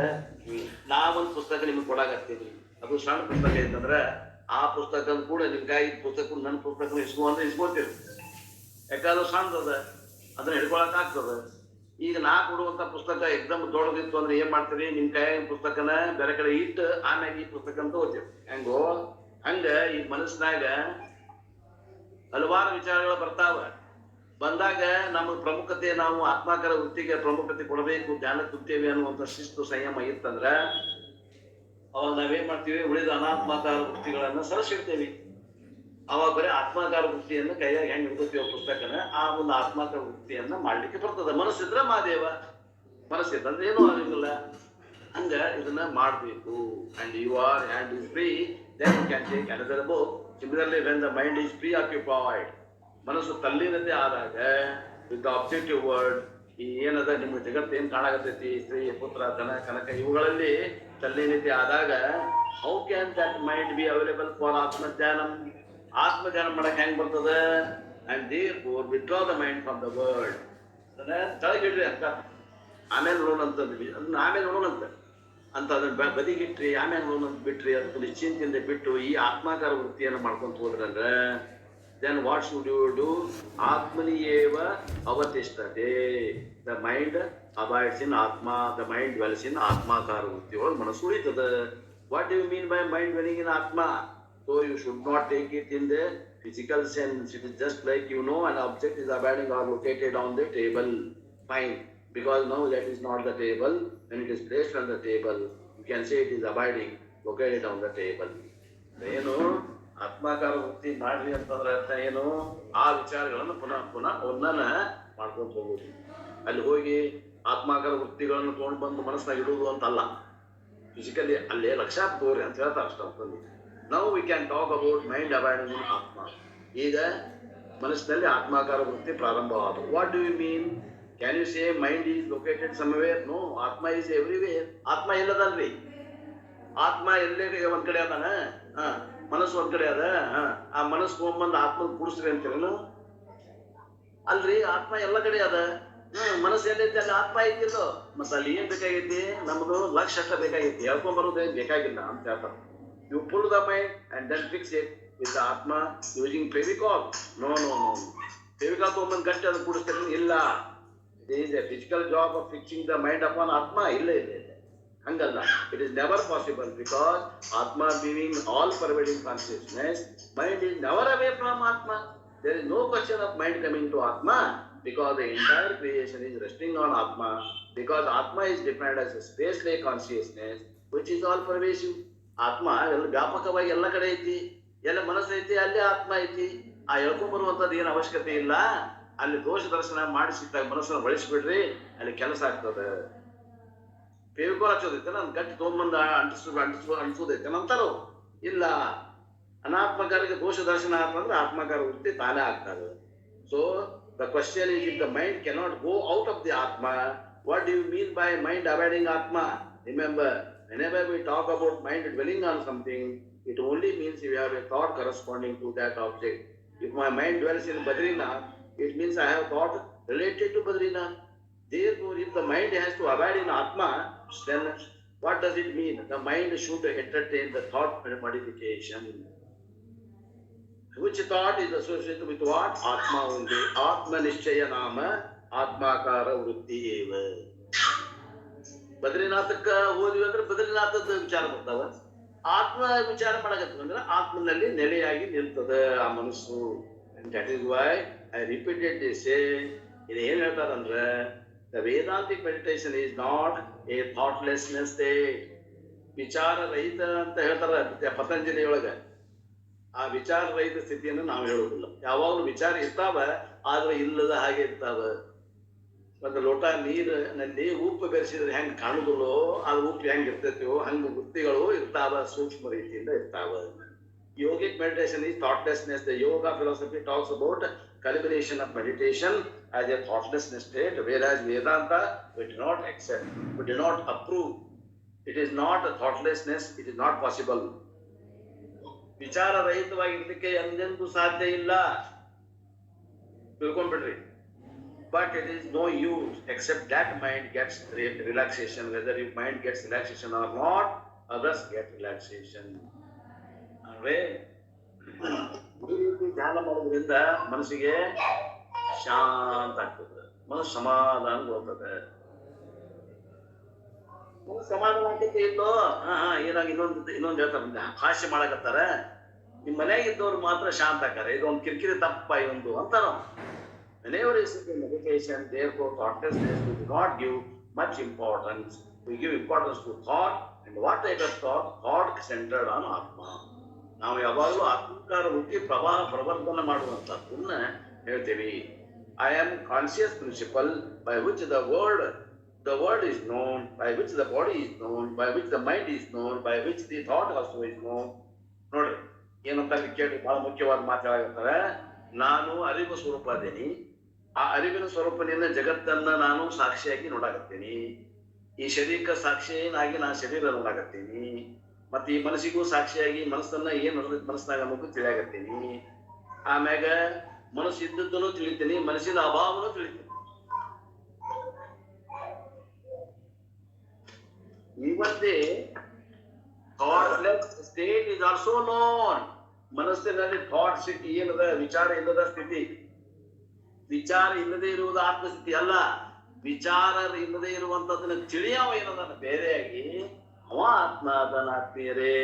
ನಾ ಒಂದು ಪುಸ್ತಕ ನಿಮ್ಗೆ ಕೊಡಾಕತ್ತೀನಿ. ಅದು ಸಣ್ಣ ಪುಸ್ತಕ ಐತಂದ್ರೆ ಆ ಪುಸ್ತಕ ಕೂಡ ನಿಮ್ ಕೈ ಪುಸ್ತಕ ನನ್ನ ಪುಸ್ತಕ ಇಸ್ಕೊಂಡ್ರೆ ಇಸ್ಕೊತೀರಿ. ಯಾಕಂದ್ರೆ ಸಣ್ಣದ ಅದನ್ನ ಹಿಡ್ಕೊಳಕ್ ಆಗ್ತದ. ಈಗ ನಾ ಕೊಡುವಂತ ಪುಸ್ತಕ ಎಕ್ದಮ್ ದೊಡ್ಡದಿತ್ತು ಅಂದ್ರೆ ಏನ್ ಮಾಡ್ತೀರಿ? ನಿಮ್ ಕೈಯಾಗ ಪುಸ್ತಕನ ಬೇರೆ ಕಡೆ ಇಟ್ಟು ಆಮ್ಯಾಗ ಈ ಪುಸ್ತಕ ಅಂತ ಓದ್ತೀವಿ. ಹೆಂಗೋ ಹಂಗ ಈ ಮನಸ್ಸಿನಾಗ ಹಲವಾರು ವಿಚಾರಗಳು ಬರ್ತಾವ. ಬಂದಾಗ ನಮಗ್ ಪ್ರಮುಖತೆ, ನಾವು ಆತ್ಮಾಕಾರ ವೃತ್ತಿಗೆ ಪ್ರಮುಖತೆ ಕೊಡಬೇಕು, ಧ್ಯಾನ ಕುಂತೇವಿ ಅನ್ನುವಂಥ ಶಿಸ್ತು ಸಂಯಮ ಇತ್ತಂದ್ರ ಅವಾಗ ನಾವೇನ್ ಮಾಡ್ತೀವಿ? ಉಳಿದ ಅನಾತ್ಮಾಕಾರ ವೃತ್ತಿಗಳನ್ನ ಸರಿಸಿಡ್ತೇವಿ. ಅವಾಗ ಬರೀ ಆತ್ಮಾಕಾರ ವೃತ್ತಿಯನ್ನ ಕೈಯಾಗ ಹೆಂಗ್ ಹಿಡ್ಕೋತೀವ ಪುಸ್ತಕನ, ಆ ಒಂದು ಆತ್ಮಾಕಾರ ವೃತ್ತಿಯನ್ನ ಮಾಡ್ಲಿಕ್ಕೆ ಬರ್ತದ. ಮನಸ್ಸಿದ್ರ ಮಾದೇವ, ಮನಸ್ಸಿದ್ರೆ ಏನೂ ಆಗಿಲ್ಲ. ಹಂಗ ಇದನ್ನ ಮಾಡ್ಬೇಕು. And your hand is free, then you can take another book. Similarly when the mind is preoccupied, ಮನಸ್ಸು ತಲ್ಲೀನತೆ ಆದಾಗ ವಿತ್ ದ ಆಬ್ಜೆಕ್ಟಿವ್ ವರ್ಡ್, ಈ ಏನದ ನಿಮ್ಗೆ ಜಗತ್ತು ಏನ್ ಕಾಣಾಗತೈತಿ, ಸ್ತ್ರೀ ಪುತ್ರ ಧನ ಕನಕ ಇವುಗಳಲ್ಲಿ ತಲ್ಲೀನತೆ ಆದಾಗ how can that mind be available for atmadhyanam? ಆತ್ಮಧ್ಯಾನ ಮಾಡಕ್ ಹೆಂಗ್ ಬರ್ತದ? And therefore withdraw the mind from the world. ಅದನ್ನ ತಳಗಿಡ್ರಿ ಅಂತ, ಆಮೇಲೆ ನೋಡೋಣ ಅಂತಂದ್ವಿ. ಅದನ್ನ ಆಮೇಲೆ ನೋಡೋಣ ಅಂತ ಅದನ್ನ ಬದಿಗಿಟ್ರಿ, ಆಮೇಲೆ ನೋಡೋಣ ಅಂತ ಬಿಟ್ರಿ. ಅದಕ್ಕೆ ನಿಶ್ಚಿಂತೆಯಿಂದ ಬಿಟ್ಟು ಈ ಆತ್ಮಾಕಾರ ವೃತ್ತಿಯನ್ನು ಮಾಡ್ಕೊಂತ ಹೋದ್ರಂದ್ರೆ then what should you do? Atmani eva avatishtade. The mind abides in Atma, the mind dwells in Atma Karavrutti. Manasulitad. What do you mean by mind dwelling in Atma? So you should not take it in the physical sense. It is just like an object is abiding or located on the table. Fine. Because now that is not the table. When it is placed on the table, you can say it is abiding, located on the table. ಏನು ಆತ್ಮಾಕಾರ ವೃತ್ತಿ ಮಾಡ್ರಿ ಅಂತಂದ್ರೆ ಅರ್ಥ ಏನು? ಆ ವಿಚಾರಗಳನ್ನು ಪುನಃ ಪುನಃ ಒಂದನ್ನ ಮಾಡ್ಕೊಂಡು ಹೋಗುದು. ಅಲ್ಲಿ ಹೋಗಿ ಆತ್ಮಾಕಾರ ವೃತ್ತಿಗಳನ್ನು ತಗೊಂಡು ಬಂದು ಮನಸ್ಸಿನಾಗ ಇಡುವುದು ಅಂತಲ್ಲ. ಫಿಸಿಕಲಿ ಅಲ್ಲೇ ಲಕ್ಷ ತೋರಿ ಅಂತ ಹೇಳ್ತಾರೆ ಅಷ್ಟೊಂದು. ನಾವು we can talk about mind abiding in atma. ಈಗ ಮನಸ್ಸಿನಲ್ಲಿ ಆತ್ಮಾಕಾರ ವೃತ್ತಿ ಪ್ರಾರಂಭವಾದವು. What do you mean? Can you say mind is located somewhere? No, atma is everywhere. ಆತ್ಮ ಎಲ್ಲದಲ್ರಿ. ಆತ್ಮ ಎಲ್ಲೇ ಒಂದ್ ಕಡೆ ಅದಾನ, ಮನಸ್ಸು ಒಂದ್ ಕಡೆ ಅದ. ಆ ಮನಸ್ಸು ಹೋಗ್ಬಂದು ಆತ್ಮ ಕೂಡಿಸ್ರಿ ಅಂತೀರೇನು? ಅಲ್ರಿ, ಆತ್ಮ ಎಲ್ಲ ಕಡೆ ಅದ. ಮನಸ್ಸು ಎಲ್ಲೈತಿ ಅಲ್ಲಿ ಆತ್ಮ ಐತಿಲ್ಲೋ. ಮತ್ತ ಅಲ್ಲಿ ಏನ್ ಬೇಕಾಗೈತಿ? ನಮ್ದು ಲಕ್ಷ್ಯ ಅಷ್ಟ ಬೇಕಾಗೈತಿ, ಹೇಳ್ಕೊಂಡ್ಬರೋದೇನ್ ಬೇಕಾಗಿಲ್ಲ ಅಂತ ಹೇಳ್ತಾರೆ. You pull the mind and then fix it with the atma using Fevicol. No no no, Fevicol ತಗೊಂಡ್ಬಂದು ಗಟ್ಟಿ ಅದನ್ನ ಕೂಡಿಸ್ತೀರಿ? ಇಲ್ಲ. It is a physical job of fixing the mind upon atma. ಇಲ್ಲ ಇಲ್ಲ ಇಲ್ಲ, ಹಂಗಲ್ಲ. It is never possible because atma being all pervading consciousness, mind is never away from Atma. There is no question of mind coming to Atma because the entire creation is resting on Atma, because Atma is defined as a space-like consciousness which is all pervasive. Atma ಎಲ್ಲ ವ್ಯಾಪಕವಾಗಿ ಎಲ್ಲ ಕಡೆ ಐತಿ. ಎಲ್ಲ ಮನಸ್ಸು ಐತಿ, ಅಲ್ಲೇ ಆತ್ಮ ಐತಿ. ಆ ಹೇಳ್ಕೊಂಡ್ಬರುವಂಥದ್ದು ಏನು ಅವಶ್ಯಕತೆ ಇಲ್ಲ. ಅಲ್ಲಿ ದೋಷ ದರ್ಶನ ಮಾಡಿಸಿದಾಗ ಮನಸ್ಸನ್ನು ಬಳಸಿಬಿಡ್ರಿ, ಅಲ್ಲಿ ಕೆಲಸ ಆಗ್ತದೆ. ಫೇವಿಕಾಲ್ ಹಚ್ಚೋದೈತೆ, ನಾನು ಗಟ್ಟಿ ತೊಗೊಂಬಂದ ಅಂಟಿಸೋದೈತೆ ಅಂತಾರೋ? ಇಲ್ಲ. ಅನಾತ್ಮಕಾರಿಗೆ ದೋಷ ದರ್ಶನ ಅಂತಂದ್ರೆ ಆತ್ಮಕಾರ ವೃತ್ತಿ ತಾನೇ ಆಗ್ತದೆ. So the question is, if the mind cannot go out of the atma, what do you mean by mind abiding atma? Remember, whenever we talk about mind dwelling on something, it only means you have a thought corresponding to that object. If my mind dwells in Badrinath, it means I have thought related to Badrinath. Therefore, if the mind has to abide in Atma, then what does it mean? The mind should entertain the thought modification. Which thought is associated with what? Atma only. Atma Nishchaya Nama Atmakara Vritti Eva. ಬದ್ರಿನಾಥಕ್ಕೆ ಹೋದ್ವಿ ಅಂದ್ರೆ ಬದ್ರಿನಾಥದ ವಿಚಾರ ಬರ್ತಾವ. ಆತ್ಮ ವಿಚಾರ ಮಾಡಕತ್ತೀವಿ ಅಂದ್ರೆ ಆತ್ಮನಲ್ಲಿ ನೆಲೆಯಾಗಿ ನಿಲ್ತದೆ ಆ ಮನಸ್ಸು. That is why I repeatedly say, ಇದು ಏನ್ ಹೇಳ್ತಾರಂದ್ರೆ, the Vedantic meditation is not a thoughtlessness state. ವಿಚಾರ ರಹಿತ ಅಂತ ಹೇಳ್ತಾರ ಪತಂಜಲಿ ಒಳಗ. ಆ ವಿಚಾರ ರಹಿತ ಸ್ಥಿತಿಯನ್ನು ನಾವು ಹೇಳುವುದಿಲ್ಲ. ಯಾವಾಗಲೂ ವಿಚಾರ ಇರ್ತಾವ, ಆದ್ರೆ ಇಲ್ಲದ ಹಾಗೆ ಇರ್ತಾವ. ಒಂದು ಲೋಟ ನೀರಿನಲ್ಲಿ ಉಪ್ಪು ಬೆರೆಸಿದ್ರೆ ಹೆಂಗ್ ಕಾಣುದಿಲ್ಲೋ, ಅದು ಉಪ್ಪು ಹೆಂಗ್ ಇರ್ತೈತಿವೋ ಹಂಗ ವೃತ್ತಿಗಳು ಇರ್ತಾವ, ಸೂಕ್ಷ್ಮ ರೀತಿಯಿಂದ ಇರ್ತಾವ. Yogic meditation is thoughtlessness. The yoga philosophy talks about culmination of meditation as a thoughtlessness state, whereas Vedanta we do not accept, we do not approve. It is not a thoughtlessness, it is not possible. ವಿಚಾರ ರಹಿತವಾಗಿರ್ಲಿಕ್ಕೆ ಎಂದೆಂದೂ ಸಾಧ್ಯ ಇಲ್ಲ, ತಿಳ್ಕೊಂಡ್ಬಿಡ್ರಿ. But it is no use except that mind gets relaxation. Whether your mind gets relaxation or not, others get relaxation. Alright? ಈ ರೀತಿ ಧ್ಯಾನ ಮಾಡೋದ್ರಿಂದ ಮನಸ್ಸಿಗೆ ಶಾಂತ ಆಗ್ತದೆ, ಮನಸ್ಸು ಸಮಾಧಾನಗೊಳ್ತದೆ. ಸಮಾಧಾನ ಆಗ್ತೈತೆ ಇಲ್ಲೋ? ಏನಾಗ ಇನ್ನೊಂದು ಹೇಳ್ತಾರೆ, ಹಾಸ್ಯ ಮಾಡಕತ್ತಾರ, ನಿಮ್ ಮನೆಯಾಗ ಇದ್ದವ್ರು ಮಾತ್ರ ಶಾಂತ ಆಕಾರ, ಇದೊಂದು ಕಿರಿಕಿರಿ ತಪ್ಪ ಇದೊಂದು ಅಂತಾರ. Whenever you sit in meditation, therefore thoughtlessness, we do not give much importance. We give importance to thought, and what type of thought? Thought centered on Atma. ನಾವು ಯಾವಾಗಲೂ ಆತ್ಮಕಾರ ವೃತ್ತಿ ಪ್ರವರ್ಧನೆ ಮಾಡುವಂತದ್ದನ್ನ ಹೇಳ್ತೇವೆ. I am conscious principle by which the world is known, by which the body is known, by which the mind is known, by which the thought also is known. ನೋಡ್ರಿ ಏನಂತ ಕೇಳಿ ಬಹಳ ಮುಖ್ಯವಾದ ಮಾತಾಡ್ತಾರೆ. ನಾನು ಅರಿವು ಸ್ವರೂಪ ಅದೇನಿ, ಆ ಅರಿವಿನ ಸ್ವರೂಪದಿಂದ ಜಗತ್ತನ್ನ ನಾನು ಸಾಕ್ಷಿಯಾಗಿ ನೋಡಾಕತ್ತೀನಿ. ಈ ಶರೀರಕ್ಕೆ ಸಾಕ್ಷಿಯಾಗಿ ನಾನು ಶರೀರ ನೋಡಾಕತ್ತೀನಿ. ಮತ್ತೆ ಈ ಮನಸ್ಸಿಗೂ ಸಾಕ್ಷಿಯಾಗಿ ಮನಸ್ಸನ್ನ ಏನ್ ನಡೆದ ಮನಸ್ಸಿನಾಗ ಅನ್ನೋದು ತಿಳಿಯಾಕತ್ತೀನಿ. ಆಮ್ಯಾಗ ಮನಸ್ಸು ಇದ್ದದ್ದನ್ನು ತಿಳಿತೀನಿ, ಮನಸ್ಸಿನ ಅಭಾವನು ತಿಳಿತೀನಿ. Even the thoughtless state is also known. ಮನಸ್ಸಿನಲ್ಲಿ ಥಾಟ್ಸ್ ಏನದ ವಿಚಾರ ಇಲ್ಲದ ಸ್ಥಿತಿ. ವಿಚಾರ ಇಲ್ಲದೆ ಇರುವುದು ಆತ್ಮಸ್ಥಿತಿ ಅಲ್ಲ. ವಿಚಾರ ಇಲ್ಲದೆ ಇರುವಂತದನ್ನ ತಿಳಿಯವ ಏನದ ಬೇರೆಯಾಗಿ ಅವ ಆತ್ಮ ಅದನ್ನ ಆತ್ಮೀಯರೇ.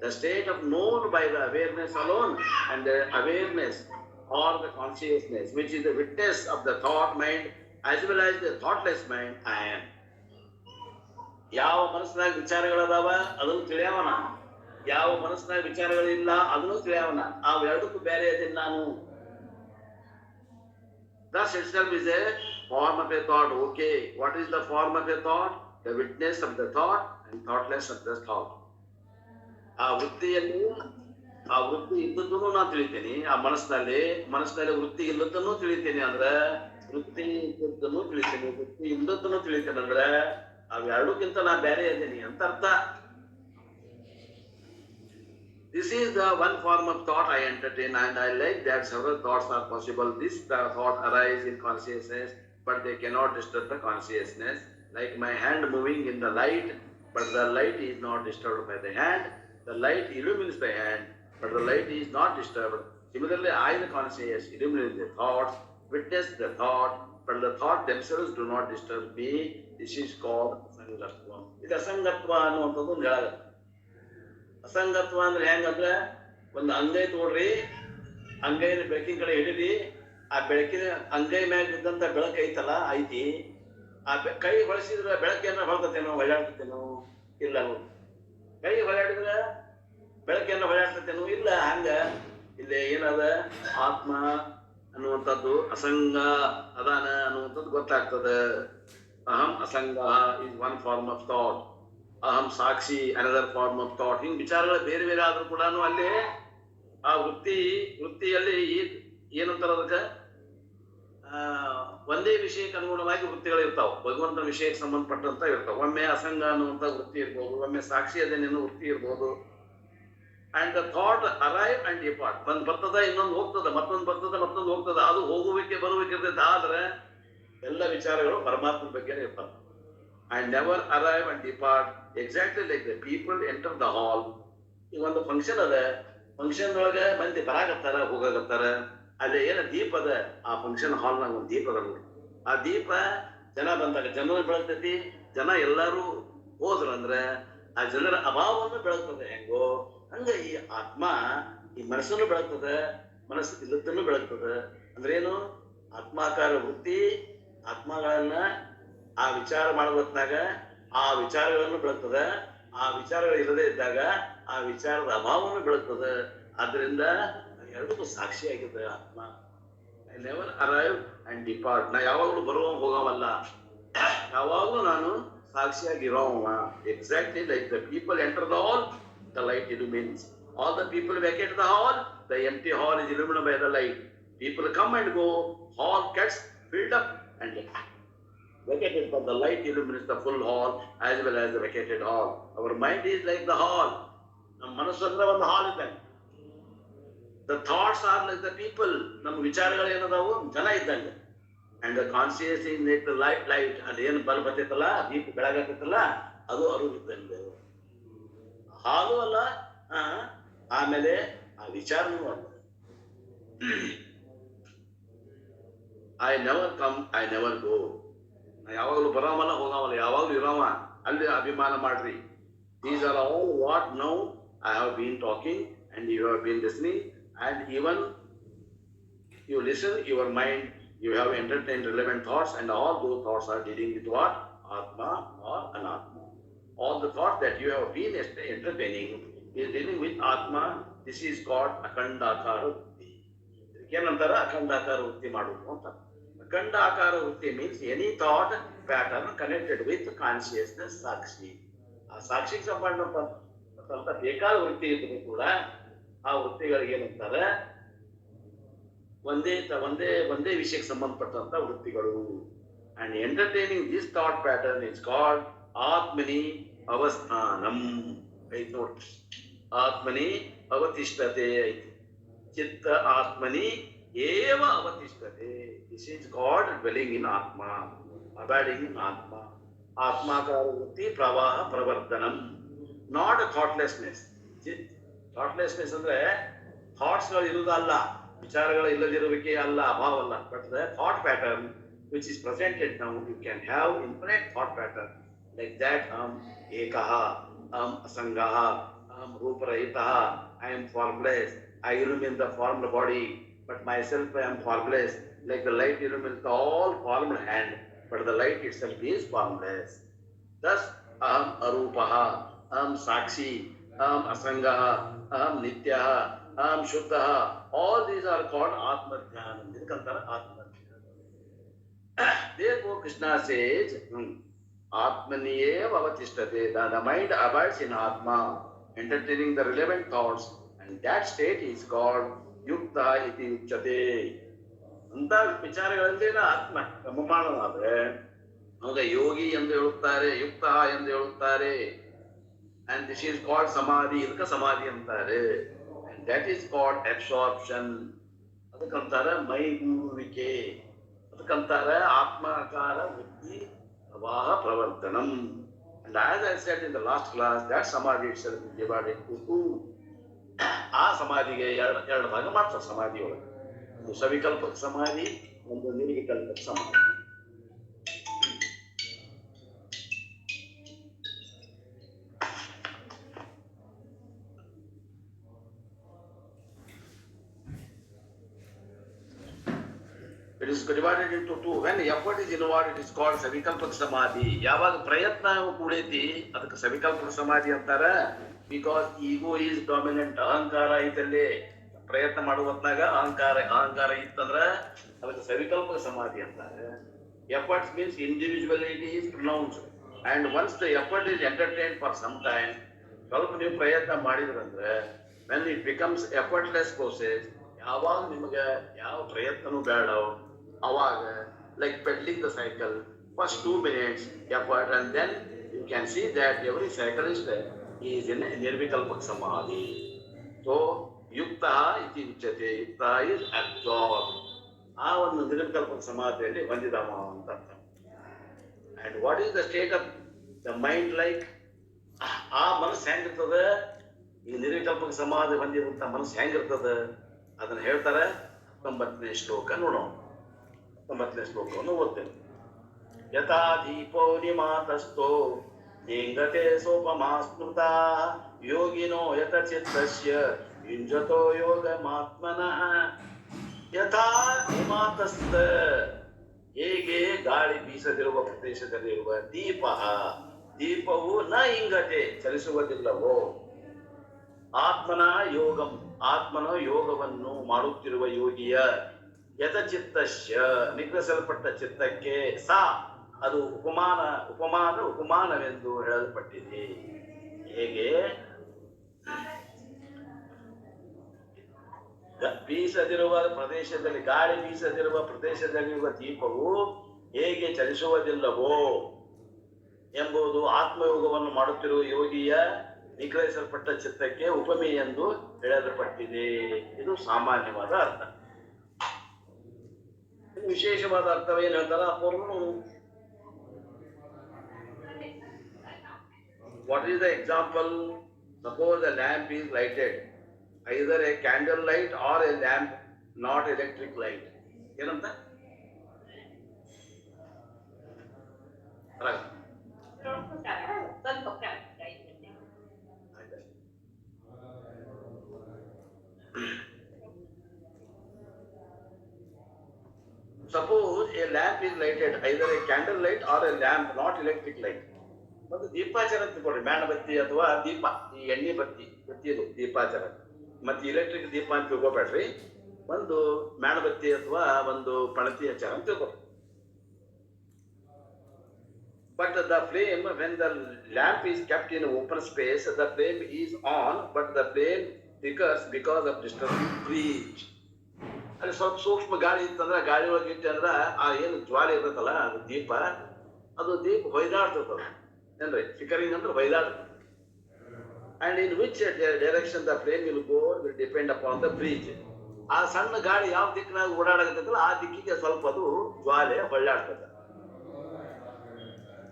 The state of known by the awareness alone and the awareness or the consciousness which is the witness of the thought mind as well as the thoughtless mind I am. ಯಾವ ಮನಸ್ಸಿನಾಗ ವಿಚಾರಗಳದಾವ ಅದನ್ನು ತಿಳಿಯವನ, ಯಾವ ಮನಸ್ಸಿನಾಗ ವಿಚಾರಗಳಿಲ್ಲ ಅದನ್ನು ತಿಳಿಯವನ. ಅವೆರಡಕ್ಕೂ ಬೇರೆ ಅದೇನು ನಾನು. Thus itself is a form of a thought. Okay, what is the form of a thought? The witness of the thought and thoughtless of the thought. ಆ ವೃತ್ತಿಯಲ್ಲಿ ಆ ವೃತ್ತಿ ಇದ್ದದ್ದನ್ನು ನಾನು ತಿಳಿತೇನೆ. ಆ ಮನಸ್ಸಿನಲ್ಲಿ ವೃತ್ತಿ ಇಲ್ಲದನ್ನು ತಿಳಿತೇನೆ ಅಂದ್ರೆ ವೃತ್ತಿ ಇದ್ದದ್ದನ್ನು ತಿಳಿತೇನೆ, ವೃತ್ತಿ ಇಲ್ಲದನ್ನು ತಿಳಿತೇನೆ ಅಂದ್ರೆ ಅವೆರಡಕ್ಕಿಂತ ನಾ ಬೇರೆ ಇದ್ದೇನೆ ಅಂತ ಅರ್ಥ. This is the one form of thought I entertain, and I like that several thoughts are possible. This thought arise in consciousness, but they cannot disturb the consciousness. Like my hand moving in the light, but the light is not disturbed by the hand. The light illumines the hand, but the light is not disturbed. Similarly, I, the conscious, illuminate the thoughts, witness the thought, but the thought themselves do not disturb me. This is called asangatva. ಇದು ಅಸಂಗತ್ವ ಅನ್ನುವಂಥದ್ದು ಒಂದು ಹೇಳಾಗತ್ತೆ. ಅಸಂಗತ್ವ ಅಂದ್ರೆ ಹೆಂಗಂದ್ರೆ ಒಂದು ಅಂಗೈ ತೋಡ್ರಿ, ಅಂಗೈನ ಬೆಳಕಿನ ಕಡೆ ಹಿಡಿದಿ, ಆ ಬೆಳಕಿನ ಅಂಗೈ ಮ್ಯಾಗ ಬಿದ್ದಂತ ಬೆಳಕು ಐತಲ್ಲ ಐತಿ, ಆ ಕೈ ಬಳಸಿದ್ರೆ ಬೆಳಕೇನ ಹೊಳ್ತತೇನೋ ಹೊಳ್ಳಾಡ್ತೇನೋ ಇಲ್ಲ. ಕೈ ಹೊಳ್ಳಾಡಿದ್ರೆ ಬೆಳಕೇನ ಹೊಳ್ಳಾಡ್ತತೇನೋ ಇಲ್ಲ. ಹಂಗ ಇಲ್ಲಿ ಏನದ ಆತ್ಮ ಅನ್ನುವಂಥದ್ದು ಅಸಂಗ ಅದಾನ ಅನ್ನುವಂಥದ್ದು ಗೊತ್ತಾಗ್ತದೆ. Aham asanga is one form of thought. Aham sakshi another form of thought. ಹಿಂಗ್ ವಿಚಾರಗಳು ಬೇರೆ ಬೇರೆ ಆದ್ರೂ ಕೂಡ ಅಲ್ಲಿ ಆ ವೃತ್ತಿಯಲ್ಲಿ ಏನಂತಾರ ಅದಕ್ಕೆ ಒಂದೇ ವಿಷಯಕ್ಕೆ ಅನುಗುಣವಾಗಿ ವೃತ್ತಿಗಳು ಇರ್ತಾವ. ಭಗವಂತನ ವಿಷಯಕ್ಕೆ ಸಂಬಂಧಪಟ್ಟಂತ ಇರ್ತಾವ. ಒಮ್ಮೆ ಅಸಂಗ ಅನ್ನುವಂತ ವೃತ್ತಿ ಇರ್ಬೋದು, ಒಮ್ಮೆ ಸಾಕ್ಷಿ ಅದೇನೇನು ವೃತ್ತಿ ಇರ್ಬೋದು. And the thought arrive and depart. ಒಂದ್ ಬರ್ತದ, ಇನ್ನೊಂದು ಹೋಗ್ತದ, ಮತ್ತೊಂದು ಬರ್ತದ, ಮತ್ತೊಂದು ಹೋಗ್ತದ. ಅದು ಹೋಗುವಿಕೆ ಬರುವಿಕೆ ಆದ್ರೆ ಎಲ್ಲ ವಿಚಾರಗಳು ಪರಮಾತ್ಮ ಬಗ್ಗೆ ಇರ್ತಾವ. And never arrive and depart, exactly like the people enter the hall. ಈಗ ಒಂದು ಫಂಕ್ಷನ್ ಅದ, ಫಂಕ್ಷನ್ ಒಳಗ ಮಂದಿ ಬರಾಕತ್ತಾರ ಹೋಗಾಕತ್ತಾರ. ಅಲ್ಲಿ ಏನ ದೀಪ ಅದ, ಆ ಫಂಕ್ಷನ್ ಹಾಲ್ನಾಗ ಒಂದು ದೀಪ ಅದ. ಆ ದೀಪ ಜನ ಬಂದಾಗ ಜನರು ಬೆಳಗ್ತೈತಿ. ಜನ ಎಲ್ಲಾರು ಹೋದ್ರಂದ್ರ ಆ ಜನರ ಅಭಾವವನ್ನು ಬೆಳಗ್ತದೆ. ಹೆಂಗೋ ಹಂಗ ಈ ಆತ್ಮ ಈ ಮನಸ್ಸನ್ನು ಬೆಳಗ್ತದ, ಮನಸ್ಸು ಇಲ್ಲದನ್ನು ಬೆಳಗ್ತದ. ಅಂದ್ರೇನು? ಆತ್ಮಾಕಾರ ವೃತ್ತಿ ಆತ್ಮಗಳನ್ನ ಆ ವಿಚಾರ ಮಾಡುವತ್ನಾಗ ಆ ವಿಚಾರಗಳನ್ನು ಬೆಳಗ್ತದ. ಆ ವಿಚಾರಗಳು ಇಲ್ಲದೆ ಇದ್ದಾಗ ಆ ವಿಚಾರದ ಅಭಾವವನ್ನು ಬೆಳಗ್ತದ. ಆದ್ರಿಂದ ಎರಡಕ್ಕೂ ಸಾಕ್ಷಿಯಾಗಿದೆ ಆತ್ಮ. I never arrive and depart. ನಾ ಯಾವಾಗಲೂ ಬರುವ ಹೋಗವಲ್ಲ, ಯಾವಾಗಲೂ ನಾನು ಸಾಕ್ಷಿಯಾಗಿರೋವ. Exactly like the people enter the hall, the light illumines. All the people vacate the hall, the empty hall is illuminated by the light. People come and go, hall gets filled up and vacated, but the light illumines the full hall as well as the vacated hall. Our mind is like the hall. ನಮ್ಮ ಮನಸ್ಸು ಅಂದ್ರೆ ಒಂದು ಹಾಲ್ ಇದ್ದಂಗೆ. The thoughts are like the people. ನಮ್ಮ ವಿಚಾರಗಳು ಏನದಾವು ಜನ ಇದ್ದಂಗೆ. And the conscious is like the light. ಅದೇನು ಬಲ್ಬ್ ಬರ್ತೈತಲ್ಲ, ದೀಪ ಬೆಳಗಾಕತ್ತಲ್ಲ, ಅದು ಅರು ಇದ್ದಂಗೆ. ಹಾಲು ಅಲ್ಲ, ಆಮೇಲೆ ಆ ವಿಚಾರನೂ ಅಲ್ಲ. I never come, I never go. ಯಾವಾಗಲೂ ಬರೋವಲ್ಲ ಹೋಗವಲ್ಲ, ಯಾವಾಗಲೂ ಇರೋವ. ಅಲ್ಲಿ ಅಭಿಮಾನ ಮಾಡ್ರಿ. These are all what now I have been talking and you have been listening, and even you listen, your mind, you have entertained relevant thoughts, and all those thoughts are dealing with what? Atma or Anatma. All the thoughts that you have been entertaining is dealing with Atma. This is called Akhandakara Vritti. ಏನಂತಾರ? ಅಖಂಡಾಕಾರ ವೃತ್ತಿ ಮಾಡುವುದು ಅಂತ. ಅಖಂಡಾಕಾರ ವೃತ್ತಿ means any thought pattern connected with consciousness, ಸಾಕ್ಷಿ. ಆ ಸಾಕ್ಷಿಗೆ ಸಂಬಂಧಪಟ್ಟಂತ ಬೇಕಾದ ವೃತ್ತಿ ಇದ್ರೂ ಕೂಡ ಆ ವೃತ್ತಿಗಳಿಗೆ ಏನಂತಾರೆ? ಒಂದೇ ವಿಷಯಕ್ಕೆ ಸಂಬಂಧಪಟ್ಟಂತ ವೃತ್ತಿಗಳು. And entertaining this thought pattern is called atmani avasthanam. ಐತ್ ನೋಡ್ರಿ, ಆತ್ಮನಿ ಅವತಿಷ್ಠತೆ ಐತಿ. ಚಿತ್ತ ಆತ್ಮನಿ ಏವ ಅವತಿಷ್ಠತೆ. ದಿಸ್ ಈಸ್ ಗಾಡ್ ಡ್ವೆಲಿಂಗ್ ಇನ್ ಆತ್ಮ, ಅಬೈಡಿಂಗ್ ಇನ್ ಆತ್ಮ. ಆತ್ಮಾಕಾರ ವೃತ್ತಿ ಪ್ರವಾಹ ಪ್ರವರ್ಧನಂ, ನಾಟ್ ಥಾಟ್ಲೆಸ್ನೆಸ್. ಥಾಟ್ಲೆಸ್ನೆಸ್ ಅಂದ್ರೆ ಥಾಟ್ಸ್ಗಳು ಇರುವುದಲ್ಲ, ವಿಚಾರಗಳು ಇಲ್ಲದಿರುವಿಕೆ ಅಲ್ಲ, ಅಭಾವ ಅಲ್ಲ. But the thought pattern which is presented now, you can have infinite thought pattern like that. Ekaha, asangaha, ruparahitaha, I am formless, I illumine the formed body, but myself I am formless, like the light illumines all formed hand, but the light itself is formless. Thus aham arupaha, aham sakshi, aham asangaha, aham nityaha, aham shuddhaha, all these are called atma dhyanam. ಇದಕ್ಕಂತಾರೆ ಆತ್ಮ. Therefore Krishna says Atmaniyeva avatistate, the mind abides in Atma, entertaining the relevant thoughts, and that state is called Yukta iti uchate. ಅಂತ ವಿಚಾರಗಳಲ್ಲೇನ ಆತ್ಮ ಕ್ರಮಮಾಣವಾದ್ರೆ ಅವಾಗ ಯೋಗಿ ಎಂದು ಹೇಳುತ್ತಾರೆ, ಯುಕ್ತ ಎಂದು ಹೇಳುತ್ತಾರೆ. And this is called samadhi, ಇದಕ್ಕೆ ಸಮಾಧಿ ಅಂತಾರೆ. And that is called absorption, ಅದಕ್ಕಂತಾರೆ ಮೈಗೂಡುವಿಕೆ, ಅದಕ್ಕಂತಾರೆ ಆತ್ಮಾಕಾರ ವೃತ್ತಿ ಪ್ರವಾಹ ಪ್ರವರ್ತನಂ. And as I said in the last class, that samadhi itself is divided into two. ಆ ಸಮಾಧಿಗೆ ಎರಡು ಭಾಗ ಮಾಡ್ತಾರೆ ಸಮಾಧಿ ಒಳಗೆ. ಒಂದು ಸವಿಕಲ್ಪಕ ಸಮಾಧಿ, ಒಂದು ನಿರ್ವಿಕಲ್ಪಕ ಸಮಾಧಿ. It is divided into two. When effort is involved, it is called savikalpak samadhi. ಯಾವಾಗ ಪ್ರಯತ್ನ ಕೂಡೈತಿ ಅದಕ್ಕೆ ಸವಿಕಲ್ಪಕ ಸಮಾಧಿ ಅಂತಾರ. Because ego is dominant, ಅಹಂಕಾರ ಐತಲ್ಲಿ. ಪ್ರಯತ್ನ ಮಾಡುವ ಹೊತ್ನಾಗ ಅಹಂಕಾರ ಇತ್ತಂದ್ರ ಅದಕ್ಕೆ ಸವಿಕಲ್ಪಕ ಸಮಾಧಿ ಅಂತಾರೆ. Efforts means individuality is pronounced, and once the effort is entertained for some time, ಸ್ವಲ್ಪ ನೀವು ಪ್ರಯತ್ನ ಮಾಡಿದ್ರಂದ್ರೆ when it becomes effortless process, ಯಾವಾಗ ನಿಮಗೆ ಯಾವ ಪ್ರಯತ್ನನೂ ಬೇಡ ಅವಾಗ, like pedaling the cycle, first 2 minutes effort, and then you can see that every cyclist is in nirvikalpak samadhi. So yukta iti uchate, yukta is absorbed, ಆ ಒಂದು ನಿರ್ವಿಕಲ್ಪಕ ಸಮಾಧಿಯಲ್ಲಿ ಹೊಂದಿದವ ಅಂತ ಅರ್ಥ. And what is the state of the mind like? ಆ ಮನಸ್ಸು ಹೆಂಗಿರ್ತದೆ, ಈ ನಿರ್ವಿಕಲ್ಪಕ ಸಮಾಧಿ ಹೊಂದಿರುವಂತ ಮನಸ್ಸು ಹೆಂಗಿರ್ತದೆ ಅದನ್ನ ಹೇಳ್ತಾರೆ. 19ನೇ ಶ್ಲೋಕ ನೋಡೋಣ. 19ನೇ ಶ್ಲೋಕವನ್ನು ಓದ್ತೇನೆ. ಯಥಾ ದೀಪೋ ನಿಮಾತಸ್ಥೋ ಲಿಂಗತೆ ಸೋಪಮಾ ಸ್ಮೃತಾ ಯೋಗಿನೋ ಯತ ಚಿತ್ತಸ್ಯ ಯುಂಜತೋ ಯೋಗಮಾತ್ಮನಃ. ಯಥಾ ಹಿಮಾತಸ್ಥ, ಹೇಗೆ ಗಾಳಿ ಬೀಸದಿರುವ ಪ್ರದೇಶದಲ್ಲಿರುವ ದೀಪ, ದೀಪವು ನ ಇಂಗತೆ, ಚಲಿಸುವುದಿಲ್ಲವೋ, ಆತ್ಮನ ಯೋಗಂ, ಆತ್ಮನ ಯೋಗವನ್ನು ಮಾಡುತ್ತಿರುವ ಯೋಗಿಯ, ಯಥಚಿತ್ತಸ್ಯ ನಿಗ್ರಹಿಸಲ್ಪಟ್ಟ ಚಿತ್ತಕ್ಕೆ, ಸಾ ಅದು ಉಪಮಾನವೆಂದು ಹೇಳಲ್ಪಟ್ಟಿದೆ. ಹೇಗೆ ಬೀಸದಿರುವ ಪ್ರದೇಶದಲ್ಲಿ, ಗಾಳಿ ಬೀಸದಿರುವ ಪ್ರದೇಶದಲ್ಲಿರುವ ದೀಪವು ಹೇಗೆ ಚಲಿಸುವುದಿಲ್ಲವೋ ಎಂಬುದು ಆತ್ಮಯೋಗವನ್ನು ಮಾಡುತ್ತಿರುವ ಯೋಗಿಯ ನಿಗ್ರಹಿಸಲ್ಪಟ್ಟ ಚಿತ್ತಕ್ಕೆ ಉಪಮೆ ಎಂದು ಹೇಳಲ್ಪಟ್ಟಿದೆ. ಇದು ಸಾಮಾನ್ಯವಾದ ಅರ್ಥ. ವಿಶೇಷವಾದ ಅರ್ಥವೇನು ಹೇಳ್ತಾರ ಅಪೂರ್ವನು. What is the example? Suppose a lamp is lighted, either a candle light or a lamp, not electric light. ಏನಂತ? Suppose a lamp is lighted, either a candle light or a lamp, not electric light. ಒಂದು ದೀಪಾಚಾರ ತಗೊಳ್ಳಿ, ಮೇಣಬತ್ತಿ ಅಥವಾ ದೀಪ, ಈ ಎಣ್ಣೆ ಬತ್ತಿ ಇದು ದೀಪಾಚಾರ. ಮತ್ತೆ electric ದೀಪ ಅಂತ ತಿಳ್ಕೊಬೇಡ್ರಿ, ಒಂದು ಮೇಣಬತ್ತಿ ಅಥವಾ ಒಂದು ಪಣತಿ ಹಚ್ಚಾರ ಅಂತ ತಿಳ್ಕೊಳ್ರಿ. But the flame, when the lamp is kept in open space, the flame is on, but the flame flickers because of disturbing breeze. ಅಲ್ಲಿ ಸ್ವಲ್ಪ ಸೂಕ್ಷ್ಮ ಗಾಳಿ ಇತ್ತಂದ್ರೆ, ಗಾಳಿ ಒಳಗೆ ಇಟ್ಟೆ ಅಂದ್ರೆ ಆ ಏನು ಜ್ವಾಲೆ ಇರುತ್ತಲ್ಲ ಅದು ದೀಪ ಹೊಯ್ದಾಡ್ತದ ಏನ್ರಿ, ಫ್ಲಿಕರಿಂಗ್ ಅಂದ್ರೆ ಹೊಯ್ದಾಡ್ತದೆ. And in which direction the flame will go will depend upon the breeze. ಆ ಸಣ್ಣ ಗಾಳಿ ಯಾವ ದಿಕ್ಕಿನಾಗ ಓಡಾಡಕತ್ತಲ್ಲ ಆ ದಿಕ್ಕಿಗೆ ಸ್ವಲ್ಪ ಅದು ಜ್ವಾಲೆ ಹೊಳ್ಳಾಡ್ತದೆ.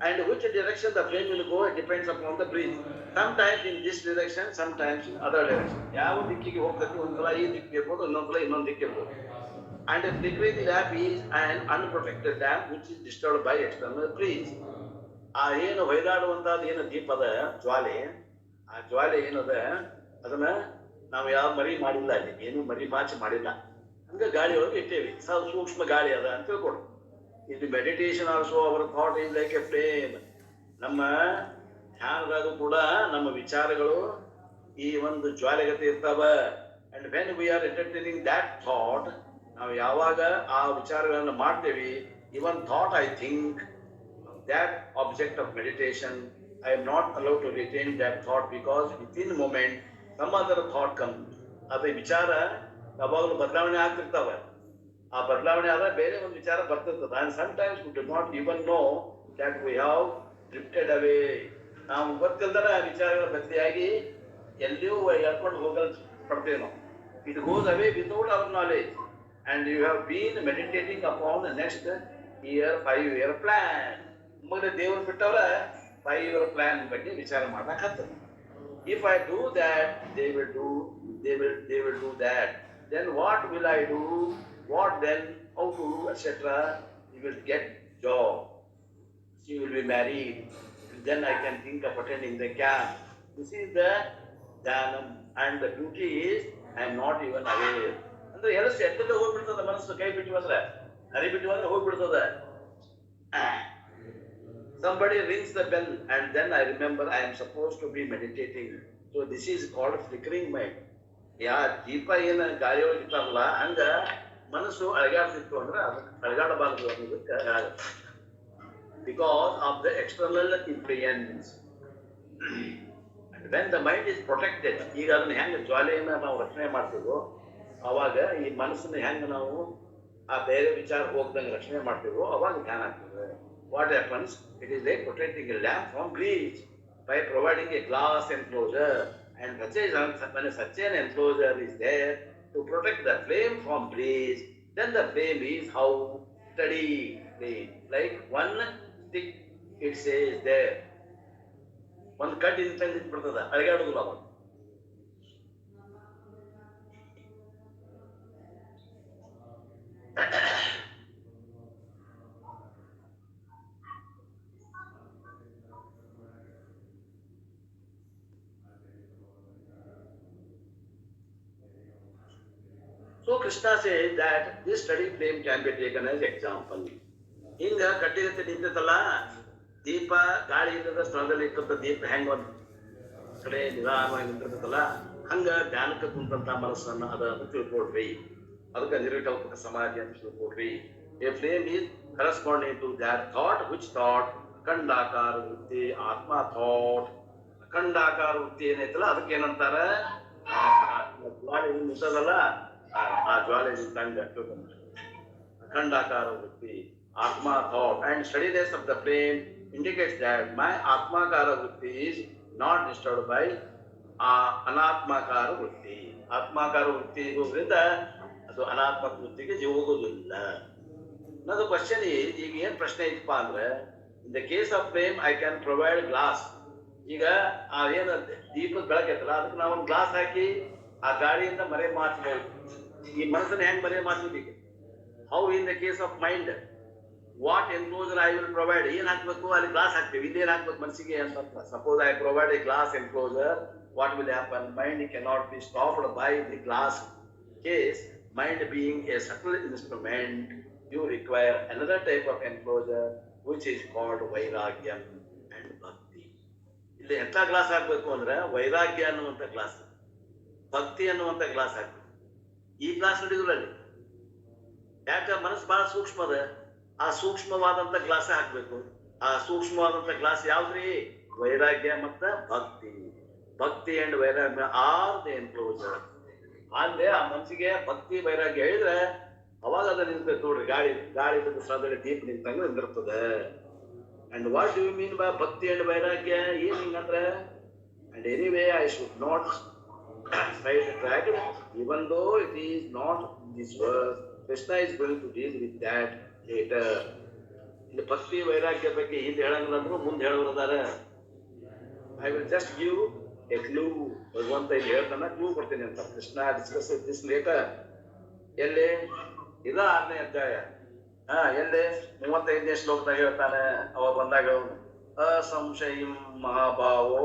And which direction the flame will go, it depends upon the breeze. Sometimes in this direction, sometimes in other direction. ಯಾವ ದಿಕ್ಕಿಗೆ ಹೋಗ್ತದೆ, ಒಂದ್ಸಲ ಈ ದಿಕ್ಕಿಗೆ ಇರ್ಬೋದು, ಇನ್ನೊಂದ್ಸಲ ಇನ್ನೊಂದು ದಿಕ್ಕಿಗೆ ಇರ್ಬೋದು. And a flickering lamp is an unprotected lamp which is disturbed by external breeze. ಆ ಏನು ಹೊಯ್ದಾಡುವಂತಹದ್ದು ಏನು ದೀಪದ ಜ್ವಾಲೆ, ಆ ಜ್ವಾಲೆ ಏನದ ಅದನ್ನ ನಾವು ಯಾವ ಮರಿ ಮಾಡಿಲ್ಲ, ಅಲ್ಲಿ ಏನು ಮರಿ ಮಾಚಿ ಮಾಡಿಲ್ಲ, ಹಂಗ ಗಾಳಿ ಒಳಗೆ ಇಟ್ಟೇವಿ. ಸೂಕ್ಷ್ಮ ಗಾಳಿ ಅದ ಅಂತ ತಿಳ್ಕೊಡು. ಇದು meditation also our thought is like a flame. ನಮ್ಮ ಧ್ಯಾನದಾಗ ಕೂಡ ನಮ್ಮ ವಿಚಾರಗಳು ಈ ಒಂದು ಜ್ವಾಲೆಗತೆ ಇರ್ತಾವ. And when we are entertaining that thought, ನಾವು ಯಾವಾಗ ಆ ವಿಚಾರಗಳನ್ನು ಮಾಡ್ತೇವಿ, even thought I think that object of meditation, I am not allowed to retain that thought because within a moment some other thought comes. ಅದು ವಿಚಾರ ಯಾವಾಗಲೂ ಬದಲಾವಣೆ ಆಗ್ತಿರ್ತಾವೆ. ಆ ಬದಲಾವಣೆ ಆದ ಬೇರೆ ಒಂದು ವಿಚಾರ ಬರ್ತಿರ್ತದೆ. And sometimes we do not even know that we have drifted away. ನಾವು ಗೊತ್ತಿಲ್ಲದ ವಿಚಾರಗಳ ಬದಲಿಯಾಗಿ ಎಲ್ಲಿಯೂ ಎಳ್ಕೊಂಡು ಹೋಗಲು ಪಡ್ತೇವೆ ನಾವು. It goes away without our knowledge. And you have been meditating upon the next year, 5-year plan. ಮುಂದೆ ದೇವರು ಬಿಟ್ಟವ್ರ 5-year plan ಬಗ್ಗೆ ವಿಚಾರ ಮಾಡಕತ್ತ. If I do that, they will do that. Then what will I do? What then? How to do, etc. You will get job. She will be married. And then I can think of attending the camp. This is the dhanam. And the beauty is I am not even aware. ಅಂದ್ರೆ ಎಲ್ಲಸ ಎತ್ತದ ಹೋಗ್ಬಿಡ್ತದ, ಮನಸ್ಸು ಕೈ ಬಿಟ್ಟು ಬಂದ್ರೆ, ಹರಿ ಬಿಟ್ಟು ಬಂದ್ರೆ ಹೋಗ್ಬಿಡ್ತದ. Somebody rings the bell and then I remember I am supposed to be meditating. So this is called flickering mind. ಯಾ ದೀಪ ಏನ ಗಾಳಿ ಒಳಗೆ ಇರ್ತಾರಲ್ಲ, ಹಂಗ ಮನಸ್ಸು ಅಳಗಾಡ್ತಿತ್ತು ಅಂದ್ರೆ ಅದಕ್ಕೆ ಅಳಗಾಡಬಾರದು ಅನ್ನೋದಕ್ಕೆ because of the external influence. And when the mind is protected, ಈಗ ಅದನ್ನ ಹೆಂಗ ಜ್ವಾಲೆಯನ್ನ ನಾವು ರಕ್ಷಣೆ ಮಾಡ್ತೀವೋ, ಅವಾಗ ಈ ಮನಸ್ಸನ್ನ ಹೆಂಗ ನಾವು ಆ ಬೇರೆ ವಿಚಾರ ಹೋಗ್ದಂಗೆ ರಕ್ಷಣೆ ಮಾಡ್ತೀವೋ ಅವಾಗ ಧ್ಯಾನ ಆಗ್ತದೆ. What happens? It is like protecting a lamp from breeze by providing a glass enclosure. And when such an enclosure is there to protect the flame from breeze, then the flame is how steady flame. Like one stick, it says there. One cut in the brother. So Krishna says that this steady flame can be taken as example. ಹಿಂಗ ಕಟ್ಟಿಗತ್ತೆ ನಿಂತೈತಲ್ಲ ದೀಪ, ಗಾಳಿ ಇಲ್ಲದ ಸ್ಥಳದಲ್ಲಿ ಇಟ್ಟಂತ ದೀಪ ಹೆಂಗ ಒಂದ್ ಕಡೆ ನಿಧಾನವಾಗಿ ನಿಂತಿರ್ತೈತಲ್ಲ, ಹಂಗ ಧ್ಯಾನಕ್ಕೆ ಕುಂತಂತ ಮನಸ್ಸನ್ನ ಅದನ್ನು ತಿಳ್ಕೊಡ್ರಿ. ಅದಕ್ಕೆ ನಿರ್ವಿಕಲ್ಪಕ ಸಮಾಧಿ ಅಂತ ತಿಳ್ಕೊಡ್ರಿ. A flame is corresponding to that thought, which thought? ಅಖಂಡಾಕಾರ ವೃತ್ತಿ, ಆತ್ಮ ಥಾಟ್. ಅಖಂಡಾಕಾರ ವೃತ್ತಿ ಏನೈತಲ್ಲ ಅದಕ್ಕೆ ಏನಂತಾರ, ಜ್ವಾಲೆ ನಿಂತದಲ್ಲ ಆ ಜ್ವಾಲೆ ನಿಂತಂಗ ಅಖಂಡಾಕಾರ ವೃತ್ತಿ, ಆತ್ಮ thought. And steadiness of the flame indicates that my atmakara vritti is not disturbed by anatmakara vritti. Atmakara vritti ಇರೋದ್ರಿಂದ ಅದು ಅನಾತ್ಮಕ ವೃತ್ತಿಗೆ ಹೋಗೋದಿಲ್ಲ. ಅನ್ನೋದು ಕ್ವಶನ್ ಈಗ ಏನ್ ಪ್ರಶ್ನೆ ಐತಪ್ಪ ಅಂದ್ರೆ, ಇನ್ the case of flame I can provide glass. ಈಗ ಆ ಏನ ದೀಪದ ಬೆಳಕೈತಲ್ಲ ಅದಕ್ಕೆ ನಾವು ಒಂದು ಗ್ಲಾಸ್ ಹಾಕಿ ಆ ಗಾಳಿಯಿಂದ ಮರೆ ಮಾಚಬಹುದು. ಈ ಮನಸ್ಸನ್ನ ಹೆಂಗ್ ಮರೆ ಮಾಚೋದೀಗ? How in the case of mind, what enclosure I will provide? ಏನ್ ಹಾಕ್ಬೇಕು? ಅಲ್ಲಿ ಗ್ಲಾಸ್ ಹಾಕ್ತೇವೆ. ಇದೇನ್ ಹಾಕ್ಬೇಕು ಮನಸ್ಸಿಗೆ ಅಂತ. Suppose I provide a glass enclosure, what will happen? Mind cannot be stopped by the glass case. Mind being a subtle instrument, you require another type of enclosure which is called vairagya and bhakti. ಇಲ್ಲಿ ಎಂತ glass ಹಾಕ್ಬೇಕು ಅಂದ್ರೆ ವೈರಾಗ್ಯ ಅನ್ನುವಂತ glass, ಭಕ್ತಿ ಅನ್ನುವಂತ glass ಹಾಕ್ಬೇಕು. ಈ ಗ್ಲಾಸ್ ನೋಡಿದ್ರಲ್ಲಿ ಯಾಕ ಮನಸ್ಸು ಬಹಳ ಸೂಕ್ಷ್ಮ ಅದ, ಆ ಸೂಕ್ಷ್ಮವಾದಂತ ಗ್ಲಾಸ್ ಹಾಕ್ಬೇಕು. ಆ ಸೂಕ್ಷ್ಮವಾದಂತ ಗ್ಲಾಸ್ ಯಾವ್ದ್ರಿ? ವೈರಾಗ್ಯ ಮತ್ತ ಭಕ್ತಿ. ಭಕ್ತಿ ಅಂಡ್ ವೈರಾಗ್ಯ ಆರ್ ದ ಎನ್ಕ್ಲೋಸರ್. ಅಂದ್ರೆ ಆ ಮನಸ್ಸಿಗೆ ಭಕ್ತಿ ವೈರಾಗ್ಯ ಹೇಳಿದ್ರೆ ಅವಾಗ ಅದ ನಿಂತೈತೆ ನೋಡ್ರಿ. ಗಾಳಿ ಸ್ಥಳದಲ್ಲಿ ದೀಪ ನಿಂತಂಗ ನಿಂದಿರ್ತದೆ. And what do you mean by bhakti and vairagya? ಏನ್ ಹಿಂಗಂದ್ರೆ, and anyway I should not side track even though it is not this verse. Krishna is going to deal with that later. ಇಲ್ಲಿ ಭಕ್ತಿ ವೈರಾಗ್ಯ ಬಗ್ಗೆ ಹಿಂದೆ ಹೇಳಂಗಿಲ್ಲ ಅಂದ್ರು ಮುಂದೆ ಹೇಳೋರದಾರ. I will just give a clue. ಭಗವಂತ ಇಲ್ಲಿ ಹೇಳ್ತಾನ, ಕ್ಲೂ ಕೊಡ್ತೀನಿ ಅಂತ. Krishna discuss this later. ಎಲ್ಲಿ? ಇದ 6ನೇ ಅಧ್ಯಾಯ. ಎಲ್ಲಿ? 35ನೇ ಶ್ಲೋಕದಾಗ ಹೇಳ್ತಾನೆ. ಅವ ಬಂದಾಗ ಅಸಂಶಯಂ ಮಹಾಭಾವೋ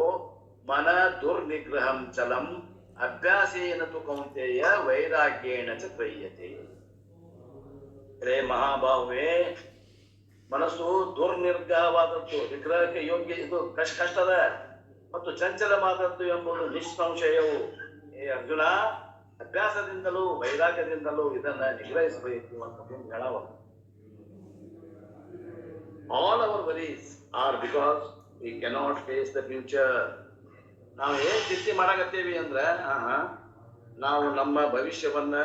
ಮನ ದುರ್ನಿಗ್ರಹಂ ಚಲಂ ಅಭ್ಯಾಸೇನ ತು ಕೌಂತೆಯ ವೈರಾಗ್ಯೇಣ ಚ ತ್ವಯ್ಯತೆ. ರೇ ಮಹಾಭಾವೇ, ಮನಸ್ಸು ದುರ್ನಿರ್ಗ್ರಹವಾದದ್ದು, ನಿಗ್ರಹಕ್ಕೆ ಯೋಗ್ಯ, ಇದು ಕಷ್ಟದ ಮತ್ತು ಚಂಚಲವಾದದ್ದು ಎಂಬುದು ನಿಸ್ಸಂಶಯವು. ಏ ಅರ್ಜುನ, ಅಭ್ಯಾಸದಿಂದಲೂ ವೈರಾಗ್ಯದಿಂದಲೂ ಇದನ್ನ ನಿಗ್ರಹಿಸಬೇಕು ಅಂತ ಹೇಳವ. All our worries are because we cannot face the future. ನಾವು ಏನ್ ಚಿಂತೆ ಮಾಡಾಕತ್ತೀವಿ ಅಂದ್ರ ನಾವು ನಮ್ಮ ಭವಿಷ್ಯವನ್ನ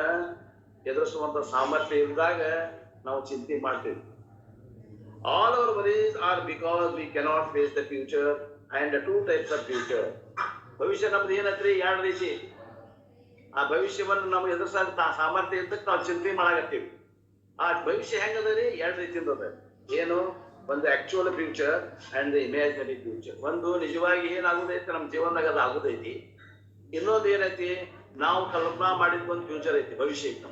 ಎದುರಿಸುವಂತ ಸಾಮರ್ಥ್ಯ ಇದ್ದಾಗ ನಾವು ಚಿಂತೆ ಮಾಡ್ತೀವಿ. All our worries are because we cannot face the future and 2 types of future. ಭವಿಷ್ಯ ನಮ್ದು ಏನತ್ರಿ? 2 ರೀತಿ. ಆ ಭವಿಷ್ಯವನ್ನು ನಾವು ಎದುರಿಸಾಕ ಸಾಮರ್ಥ್ಯ ಇದ್ದಕ್ಕೆ ನಾವು ಚಿಂತೆ ಮಾಡಾಕತ್ತೀವಿ. ಆ ಭವಿಷ್ಯ ಹೆಂಗದ ರೀ? 2 ರೀತಿಯಿಂದ ಅದ. ಏನು? ಒಂದು actual future and imaginary future. ಒಂದು ನಿಜವಾಗಿ ಏನಾಗುದೈತಿ ನಮ್ಮ ಜೀವನದಾಗ ಅದು ಆಗುದೈತಿ. ಇನ್ನೊಂದು ಏನೈತಿ? ನಾವು ಕಲ್ಪನಾ ಮಾಡಿದ ಒಂದು ಫ್ಯೂಚರ್ ಐತಿ, ಭವಿಷ್ಯ ಐತಿ.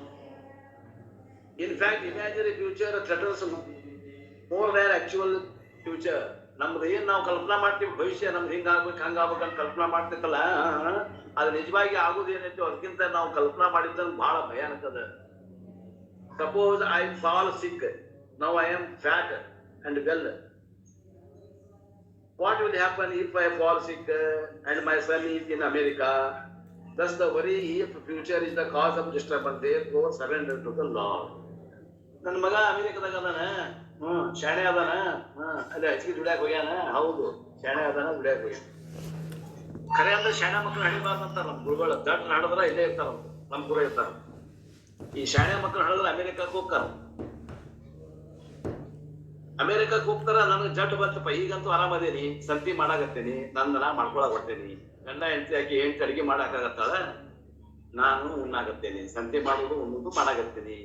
In fact imaginary future ಥ್ರೆಟನ್ಸ್ more than actual future. ನಮ್ದು ಏನ್ ನಾವು ಕಲ್ಪನಾ ಮಾಡ್ತೀವಿ ಭವಿಷ್ಯ ನಮ್ದು ಹಿಂಗಾಗ್ಬೇಕು ಹಂಗಾಗ್ಬೇಕಂತ ಕಲ್ಪನಾ ಮಾಡ್ತಿರ್ತಲ್ಲ, ಅದು ನಿಜವಾಗಿ ಆಗುದೇನೈತಿ ಅದಕ್ಕಿಂತ ನಾವು ಕಲ್ಪನಾ ಮಾಡಿದ್ದ ಬಹಳ ಭಯಾನಕ ಅದ. Suppose I fall sick, now I am fat and well. What will happen if I fall sick and my son is in America? Thus the worry if future is the cause of disturbance. Therefore surrender to the Lord. ನನ್ನ ಮಗ ಅಮೆರಿಕದಾಗ ಅದಾನ, ಶಾಣೆ ಅದಾನ, ಅಲ್ಲಿ ಹಚ್ಚಿಗೆ ದುಡ್ಯಾಕ ಹೋಗ್ಯಾನ. ಹೌದು, ಶಾಣೆ ಅದಾನ, ದುಡ್ಯಾಕ ಹೋಗ್ಯಾನ. ಖರೆ ಅಂದ್ರೆ ಶಾಣೆ ಮಕ್ಕಳು ಹಡಿಬಾರ್ದು ಅಂತಾರ ನಮ್ಮ ಗುರುಗಳು. ದಟ್ ಹಡಿದ್ರ ಇಲ್ಲೇ ಇರ್ತಾರ, ನಮ್ಮ ಗುರು ಇರ್ತಾರ. ಈ ಶಾಣೆ ಮಕ್ಕಳು ಹಡಿದ್ರೆ ಅಮೆರಿಕಕ್ಕೆ ಹೋಗ್ತಾರ. ಅಮೆರಿಕಕ್ಕೆ ಹೋಗ್ತಾರ. ನನಗೆ ಜಡ್ ಬಂತಪ್ಪ, ಈಗಂತೂ ಆರಾಮದೇನಿ, ಸಂತಿ ಮಾಡಾಕತ್ತೇನಿ, ನಾ ಮಾಡ್ಕೊಳಕ್ ಬರ್ತೇನಿ. ಗಂಡ ಹೆಂಡತಿ ಹಾಕಿ ಹೆಂಡತಿ ಅಡಿಗೆ ಮಾಡಾಕಾಗತ್ತಾಳ, ನಾನು ಉಣ್ಣಾಕತ್ತೇನಿ, ಸಂತಿ ಮಾಡೋದು ಉಣ್ಣೋದು ಮಾಡಾಕತ್ತೇನಿ.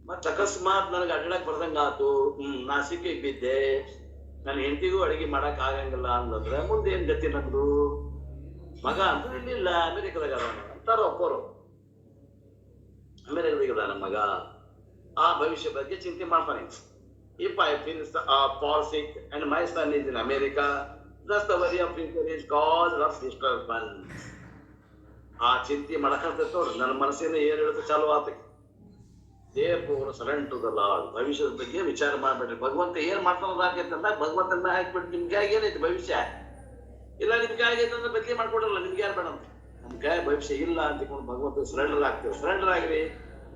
ಮತ್ ಅಕಸ್ಮಾತ್ ನನಗೆ ಅಡ್ಡಾಡಕ್ ಬರ್ದಂಗ ಆತು, ನಾಸಿಕೆಗೆ ಬಿದ್ದೆ, ನನ್ನ ಹೆಂಡತಿಗೂ ಅಡಿಗೆ ಮಾಡಕ್ ಆಗಂಗಿಲ್ಲ ಅಂತಂದ್ರೆ ಮುಂದೆ ಏನ್ ಗತಿ ನಮ್ದು? ಮಗ ಅಂತ ಇಲ್ಲ ಅಮೆರಿಕದಾಗ ಅದಾನ ಅಂತಾರ ಒಪ್ಪೋರು. ಅಮೆರಿಕದಾಗ ಅದಾನ ಮಗ, ಆ ಭವಿಷ್ಯ ಬಗ್ಗೆ ಚಿಂತೆ ಮಾಡ್ತಾನೆ. If I fall sick and my son is in America, thus the worry of future is cause of disturbance. ಆ ಚಿಂತೆ ಮಾಡಕಂತ ನೋಡ್ರಿ, ನನ್ನ ಮನಸ್ಸಿನ ಏನ್ ಹೇಳುತ್ತೆ ಚಾಲು ಆತಕ್ಕೆ. Therefore surrender to the Lord. ಭವಿಷ್ಯದ ಬಗ್ಗೆ ವಿಚಾರ ಮಾಡ್ಬೇಡ್ರಿ. ಭಗವಂತ ಏನ್ ಮಾಡ್ತಾನಂದ್ರೆ ಭಗವಂತನ ಹಾಕ್ಬಿಟ್ಟು ನಿಮ್ಗೆ ಏನೈತಿ ಭವಿಷ್ಯ ಇಲ್ಲ, ನಿಮ್ಗೆ ಆಗೈತೆ ಅಂದ್ರೆ ಬದಲಿ ಮಾಡ್ಕೊಡಲ್ಲ. ನಿಮ್ಗೆ ಯಾರು ಬೇಡ ಅಂತ ನಮ್ಗೆ ಭವಿಷ್ಯ ಇಲ್ಲ ಅಂತಕೊಂಡು ಭಗವಂತ ಸರೆಂಡರ್ ಆಗ್ತೇವೆ. ಸರೆಂಡರ್ ಆಗ್ರಿ.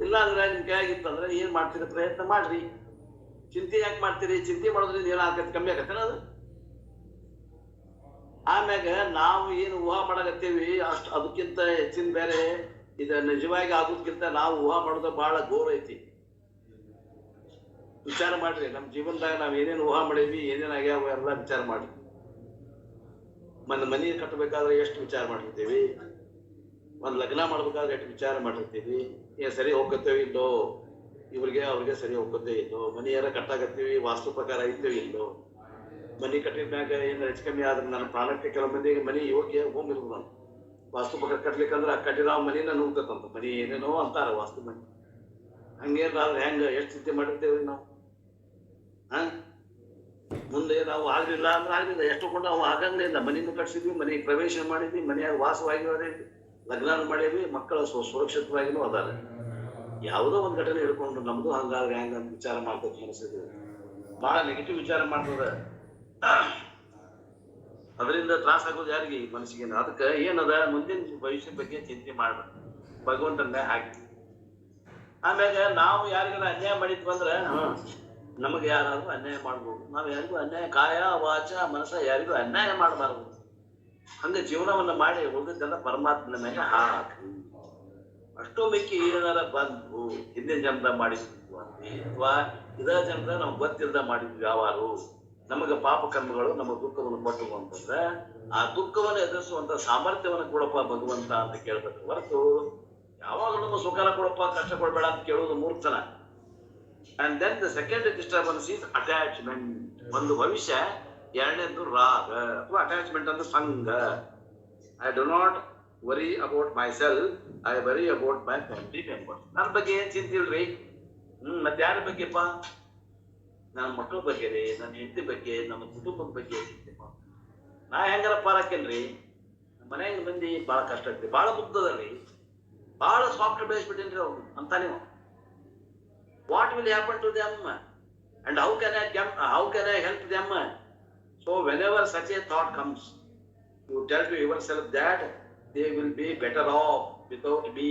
ಇಲ್ಲ ಅಂದ್ರೆ ನಿಮ್ಗೆ ಆಗಿತ್ತಂದ್ರೆ ಏನ್ ಮಾಡ್ತೀರಿ? ಪ್ರಯತ್ನ ಮಾಡ್ರಿ. ಚಿಂತೆ ಯಾಕೆ ಮಾಡ್ತೀರಿ? ಚಿಂತೆ ಮಾಡೋದ್ರಿಂದ ಏನಾಗತ್ತೆ? ಕಮ್ಮಿ ಆಗತ್ತೆ ಅದು. ಆಮ್ಯಾಗ ನಾವು ಏನು ಊಹಾ ಮಾಡಕತ್ತೀವಿ ಅಷ್ಟು ಅದಕ್ಕಿಂತ ಹೆಚ್ಚಿನ ಬೇರೆ ಇದ ನಿಜವಾಗಿ ಆಗೋದಕ್ಕಿಂತ ನಾವು ಊಹಾ ಮಾಡೋದು ಬಹಳ ಘೋರ ಐತಿ. ವಿಚಾರ ಮಾಡ್ರಿ, ನಮ್ಮ ಜೀವನದಾಗ ನಾವ್ ಏನೇನು ಊಹಾ ಮಾಡೀವಿ, ಏನೇನ್ ಆಗ್ಯಾವ ಎಲ್ಲ ವಿಚಾರ ಮಾಡ್ರಿ. ಮನೆ ಕಟ್ಟಬೇಕಾದ್ರೆ ಎಷ್ಟು ವಿಚಾರ ಮಾಡಿರ್ತೀವಿ, ಒಂದ್ ಲಗ್ನ ಮಾಡ್ಬೇಕಾದ್ರೆ ಎಷ್ಟು ವಿಚಾರ ಮಾಡಿರ್ತೀವಿ. ಏನ್ ಸರಿ ಹೋಗತ್ತೇವೆ ಇಲ್ಲೋ, ಅವ್ರಿಗೆ ಸರಿ ಹೋಗತ್ತೇ ಇಲ್ಲೋ, ಮನೆಯಾರ ಕಟ್ಟಾಕತ್ತೀವಿ ವಾಸ್ತು ಪ್ರಕಾರ ಐತೇವಿ ಇಲ್ಲೋ, ಮನಿ ಕಟ್ಟಿದ ಮ್ಯಾಗ ಏನ್ ಹೆಚ್ಚು ಕಮ್ಮಿ ಆದ್ರೆ ನನ್ನ ಪ್ರಾಣಕ್ಕೆ ಕೆಲವು ಮಂದಿಗೆ ಮನಿ ಯೋಗ್ಯ ಹೋಗಿರ್ಬೋದು. ನಾನು ವಾಸ್ತು ಪ್ರಕಾರ ಕಟ್ಲಿಕ್ಕಂದ್ರೆ ಆ ಕಟ್ಟಿದ ಮನಿನ ನುಗ್ತಂತ ಮನಿ ಏನೇನೋ ಅಂತಾರ ವಾಸ್ತು ಮನಿ. ಹಂಗೇನಾದ್ರೆ ಹೆಂಗ ಎಷ್ಟು ಚಿಂತೆ ಮಾಡಿರ್ತೇವೆ ನಾವು. ಮುಂದೆ ನಾವು ಆಗ್ಲಿಲ್ಲ ಅಂದ್ರೆ ಆಗ್ಲಿಲ್ಲ, ಎಷ್ಟು ಕೊಂಡು ನಾವು ಆಗಂಗೇ ಇಲ್ಲ. ಮನಿನೂ ಕಟ್ಸಿದ್ವಿ, ಮನೆಗೆ ಪ್ರವೇಶ ಮಾಡಿದ್ವಿ, ಮನೆಯಾಗ ವಾಸವಾಗಿರೋದೈತಿ, ಲಗ್ನ ಮಾಡೀವಿ, ಮಕ್ಕಳು ಸುರಕ್ಷಿತವಾಗಿನೂ ಅದಾರ. ಯಾವುದೋ ಒಂದ್ ಘಟನೆ ಹಿಡ್ಕೊಂಡು ನಮ್ದು ಹಂಗಾದ್ರೆ ಹೆಂಗ ಅಂತ ವಿಚಾರ ಮಾಡ್ತದ ಮನಸ್ಸಿಗೆ ಬಹಳ ನೆಗೆಟಿವ್ ವಿಚಾರ ಮಾಡ್ತದ. ಅದರಿಂದ ತ್ರಾಸ ಆಗೋದು ಯಾರಿಗೆ? ಮನಸ್ಸಿಗೆ. ಅದಕ್ಕೆ ಏನದ ಮುಂದಿನ ಭವಿಷ್ಯ ಬಗ್ಗೆ ಚಿಂತೆ ಮಾಡ್ಬೇಕು, ಭಗವಂತನ ಹಾಕಿ. ಆಮ್ಯಾಗ ನಾವು ಯಾರಿಗಾರ ಅನ್ಯಾಯ ಮಾಡಿದ್ವಿ ಅಂದ್ರೆ ನಮಗೆ ಯಾರಾದ್ರೂ ಅನ್ಯಾಯ ಮಾಡ್ಬೋದು. ನಾವ್ ಯಾರಿಗೂ ಅನ್ಯಾಯ ಕಾಯ ವಾಚ ಮನಸ್ಸ ಯಾರಿಗೂ ಅನ್ಯಾಯ ಮಾಡಬಾರ್ದು. ಹಂಗ ಜೀವನವನ್ನ ಮಾಡಿ ಉಳಿದೆಲ್ಲ ಪರಮಾತ್ಮನ ಮೇಲೆ ಹಾಕಿ. ಅಷ್ಟೋ ಮಿಕ್ಕಿ ಏನಾರ ಬಂದು ಹಿಂದಿನ ಜನ್ಮದ ಮಾಡಿದ್ವಿ ಅಥವಾ ಇದೇ ಜನ್ಮದ ನಮ್ಗೆ ಗೊತ್ತಿಲ್ಲದ ಮಾಡಿದ್ವಿ ಯಾವಾರು ನಮಗ ಪಾಪ ಕರ್ಮಗಳು ನಮಗ್ ದುಃಖವನ್ನು ಕೊಟ್ಟು ಅಂತಂದ್ರೆ ಆ ದುಃಖವನ್ನು ಎದುರಿಸುವಂತ ಸಾಮರ್ಥ್ಯವನ್ನು ಕೊಡಪ್ಪ ಭಗವಂತ ಅಂತ ಕೇಳ್ಬೇಕು ಹೊರತು ಯಾವಾಗ ನಮ್ಮ ಸುಖನ ಕೊಡಪ್ಪ ಕಷ್ಟ ಕೊಡ್ಬೇಡ ಅಂತ ಕೇಳೋದು ಮೂರ್ತನ. And then the second disturbance is attachment. ಒಂದು ಭವಿಷ್ಯ, ಎರಡನೇದು ರಾಗ ಅಥವಾ ಅಟ್ಯಾಚ್ಮೆಂಟ್ ಅಂದ್ರೆ ಸಂಘ. I do not worry about myself, I worry about my family members. ನನ್ನ ಬಗ್ಗೆ ಏನ್ ಚಿಂತೆ ಇಲ್ರಿ. ಮತ್ತೆ ಯಾರ ಬಗ್ಗೆಪ್ಪ? ನನ್ನ ಮಕ್ಕಳ ಬಗ್ಗೆ ರೀ, ನನ್ನ ಹೆಂಡತಿ ಬಗ್ಗೆ, ನಮ್ಮ ಕುಟುಂಬದ ಬಗ್ಗೆ ಚಿಂತೆ ಮಾಡ್ತೀನಿ. ನಾ ಹೆಂಗಾರ ಪಾರಾಕೇನ್ರಿ? ನಮ್ಮ ಮನ್ಯಾಗ ಮಂದಿ ಭಾಳ ಕಷ್ಟ ಆಗ್ತದೆ, ಭಾಳ ಮುಗ್ದದಲ್ರಿ, ಭಾಳ ಸಾಫ್ಟ್ ಬೆಳೆಸ್ಬಿಟ್ಟೇನ್ರಿ ಅವ್ರು ಅಂತ. ನೀವು what will happen to them and how can I help them? So whenever such a thought comes, you tell to yourself that they will be better off without me.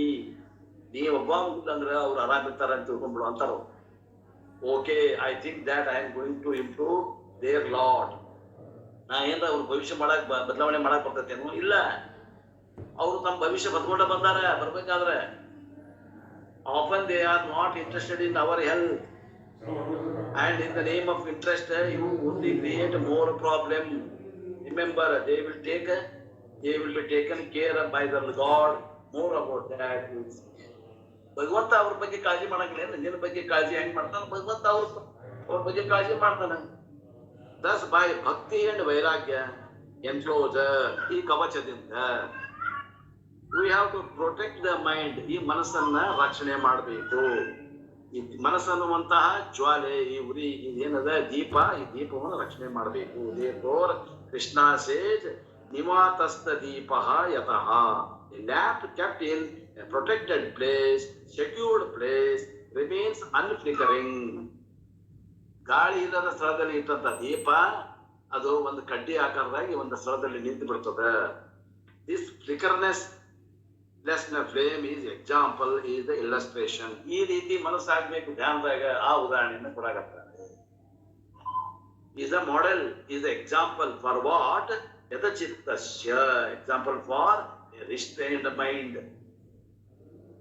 ನೀವು ಒಬ್ಬ ಅಂದ್ರೆ ಅವ್ರು ಆರಾಮಿರ್ತಾರ ಅಂತ ತಿಳ್ಕೊಂಡ್ಬಿಡು ಅಂತಾರ. Okay, I think that I am going to improve their lot. ನಾ ಏನ್ರ ಅವ್ರ ಭವಿಷ್ಯ ಮಾಡಕ್ ಬದಲಾವಣೆ ಮಾಡಕ್ ಬರ್ತೈತೇನು? ಇಲ್ಲ, ಅವ್ರು ತಮ್ಮ ಭವಿಷ್ಯ ಬದ್ಕೊಂಡ ಬರ್ಬೇಕಾದ್ರೆ often they are not interested in our health, and in the name of interest you only create more problem. Remember, they will be taken care of by the God. More about that. ಭಗವಂತ ಅವ್ರ ಬಗ್ಗೆ ಕಾಳಜಿ ಮಾಡಂಗಿಲ್ಲ. ನಿನ್ನ ಬಗ್ಗೆ ಕಾಳಜಿ ಹೆಂಗ್ ಮಾಡ್ತಾನೆ ಭಗವಂತ? ಅವ್ರ ಬಗ್ಗೆ ಕಾಳಜಿ ಮಾಡ್ತಾನೆ. Thus by bhakti and vairagya enclosure, ಈ ಕವಚದಿಂದ we have to protect the mind. ಈ ಮನಸ್ಸನ್ನ ರಕ್ಷಣೆ ಮಾಡಬೇಕು. ಈ ಮನಸ್ಸನ್ನುವಂತಹ ಜ್ವಾಲೆ, ಈ ಉರಿ, ಏನದ ದೀಪ, ಈ ದೀಪವನ್ನು ರಕ್ಷಣೆ ಮಾಡಬೇಕು. therefore Krishna says ನಿವಾತಸ್ಥ ದೀಪಃ ಯತಃ. a lamp kept in a protected place, secured place, remains unflickering. ಗಾಳಿ ಇಲ್ಲದ ಸ್ಥಳದಲ್ಲಿ ಇಟ್ಟಂತ ದೀಪ ಅದು ಒಂದು ಕಡ್ಡಿ ಆಕಾರದಾಗಿ ಒಂದು ಸ್ಥಳದಲ್ಲಿ ನಿಂತು ಬಿಡ್ತದೆ. this flickerness flame is example, is the illustration. ಈ ರೀತಿ ಮನಸ್ಸಾಗಬೇಕು ಧ್ಯಾನದಾಗ. ಆ ಉದಾಹರಣೆಯನ್ನು ಕೊಡಾಕತ್ತಾರೆ. is a model, is the example for what? ಯತಚಿತ್ತಸ್ಯ, example for a restrained mind,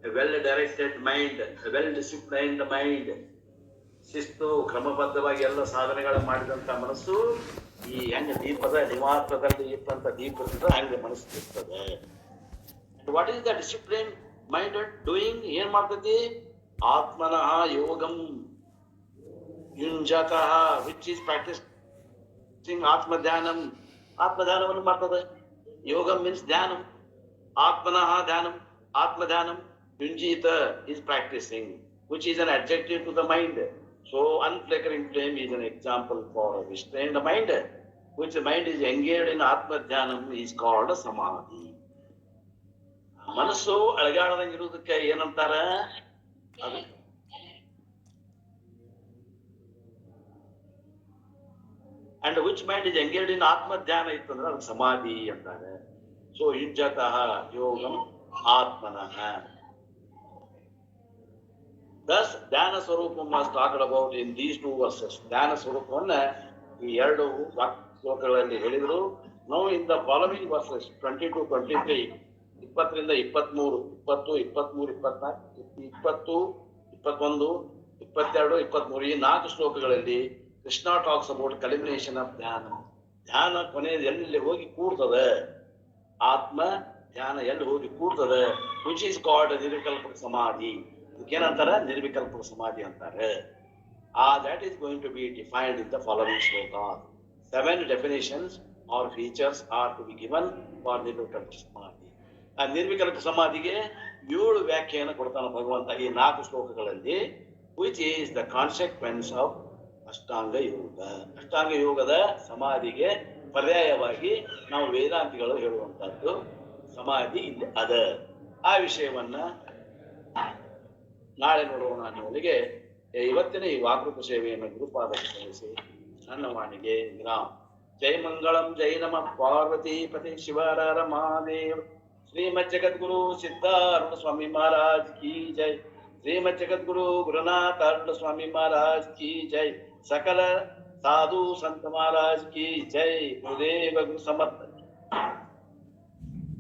a well directed mind, a well disciplined mind. ಶಿಸ್ತು ಕ್ರಮಬದ್ಧವಾಗಿ ಎಲ್ಲ ಸಾಧನೆಗಳನ್ನು ಮಾಡಿದಂತ ಮನಸ್ಸು ಈ ಹೆಂಗ ದೀಪದ ನಿವಾಸದಲ್ಲಿ ಇಟ್ಟಂತ ದೀಪದಿಂದ ಹಂಗೆ ಮನಸ್ಸು ಇರ್ತದೆ. What is the discipline minded doing? ಏನ್ ಮಾಡ್ತೈತಿ? ಆತ್ಮನಃ ಯೋಗಂ ಯುಂಜತಃ, which is practicing ಆತ್ಮಧ್ಯಾನಂ. ಆತ್ಮಧ್ಯಾನವನ್ನು ಮಾಡ್ತದೆ. ಯೋಗಂ means ಧ್ಯಾನಂ. ಆತ್ಮನಃ ಧ್ಯಾನಂ, ಆತ್ಮಧ್ಯಾನಂ. ಯುಂಜಿತ is practicing, which is an adjective to the mind. So unflickering flame is an example for a restrained mind, which the mind is engaged in ಆತ್ಮಧ್ಯಾನಂ is called samadhi. ಮನಸ್ಸು ಅಳಗಾಡದಂಗೆ ಇರುವುದಕ್ಕೆ ಏನಂತಾರ? And which mind is engaged in atmadhyana ಇತ್ತಂದ್ರೆ ಅದು ಸಮಾಧಿ ಅಂತಾರೆ. So ಯುಜ್ಯತಃ ಯೋಗಂ ಆತ್ಮನಃ. Thus ಧ್ಯಾನ ಸ್ವರೂಪಂ was talked about in these two verses. ಧ್ಯಾನ ಸ್ವರೂಪವನ್ನ ಈ ಎರಡು ಶ್ಲೋಕಗಳಲ್ಲಿ ಹೇಳಿದರು. Now in the following verses 20 to 23, 20 ರಿಂದ 23, 20, 23, 24, 20, 21, 22, 23 ಈ 4 ಶ್ಲೋಕಗಳಲ್ಲಿ Krishna talks about culmination of dhyana. ಧ್ಯಾನ ಕೊನೆ ಎಲ್ಲಿ ಹೋಗಿ ಕೂಡ್ತದೆ, ಆತ್ಮ ಧ್ಯಾನ ಎಲ್ಲಿ ಹೋಗಿ ಕೂಡ್ತದೆ, ವಿಚ್ ಈಸ್ ಕಾಲ್ಡ್ ನಿರ್ವಿಕಲ್ಪ ಸಮಾಧಿ. ಇದಕ್ಕೇನಂತಾರ? ನಿರ್ವಿಕಲ್ಪ ಸಮಾಧಿ ಅಂತಾರೆ. That is going to be defined in the following shloka. 7 definitions or features are to be given for ನಿರ್ವಿಕಲ್ಪ ಸಮಾಧಿ. ಆ ನಿರ್ವಿಕಲ್ಪ ಸಮಾಧಿಗೆ 7 ವ್ಯಾಖ್ಯಾನ ಕೊಡ್ತಾನೆ ಭಗವಂತ ಈ 4 ಶ್ಲೋಕಗಳಲ್ಲಿ. ವಿಚ್ ಈಸ್ ದ ಕಾನ್ಸೆಕ್ವೆನ್ಸ್ ಆಫ್ ಅಷ್ಟಾಂಗ ಯೋಗ. ಅಷ್ಟಾಂಗ ಯೋಗದ ಸಮಾಧಿಗೆ ಪರ್ಯಾಯವಾಗಿ ನಾವು ವೇದಾಂತಿಗಳು ಹೇಳುವಂತಹದ್ದು ಸಮಾಧಿ ಇಲ್ಲಿ ಅದ. ಆ ವಿಷಯವನ್ನ ನಾಳೆ ನೋಡೋಣ ಅನ್ನೋರಿಗೆ ಇವತ್ತಿನ ಈ ವಾಕೃತ ಸೇವೆಯನ್ನು ಗುರುಪಾದಕ್ಕೆ ಸಲ್ಲಿಸಿ ನನ್ನ ವಾಣಿಗೆ ವಿರಾಮ. ಜೈ ಮಂಗಳಂ, ಜೈ ನಮಃ ಪಾರ್ವತಿ ಪತಿ ಶಿವರ ಮಹಾದೇವ್. ಶ್ರೀಮದ್ ಜಗದ್ಗುರು ಸಿದ್ಧಾರೂಢ ಸ್ವಾಮಿ ಮಹಾರಾಜ್ ಕಿ ಜೈ. ಶ್ರೀಮದ್ ಜಗದ್ಗುರು ಗುರುನಾಥ ಅರುಣ ಸ್ವಾಮಿ ಮಹಾರಾಜ್ ಕಿ ಜೈ. ಸಕಲ ಸಾಧು ಸಂತ ಮಹಾರಾಜ್ ಕಿ ಜೈ. ಗುರುದೇವ ಗುರು ಸಮರ್ಥ.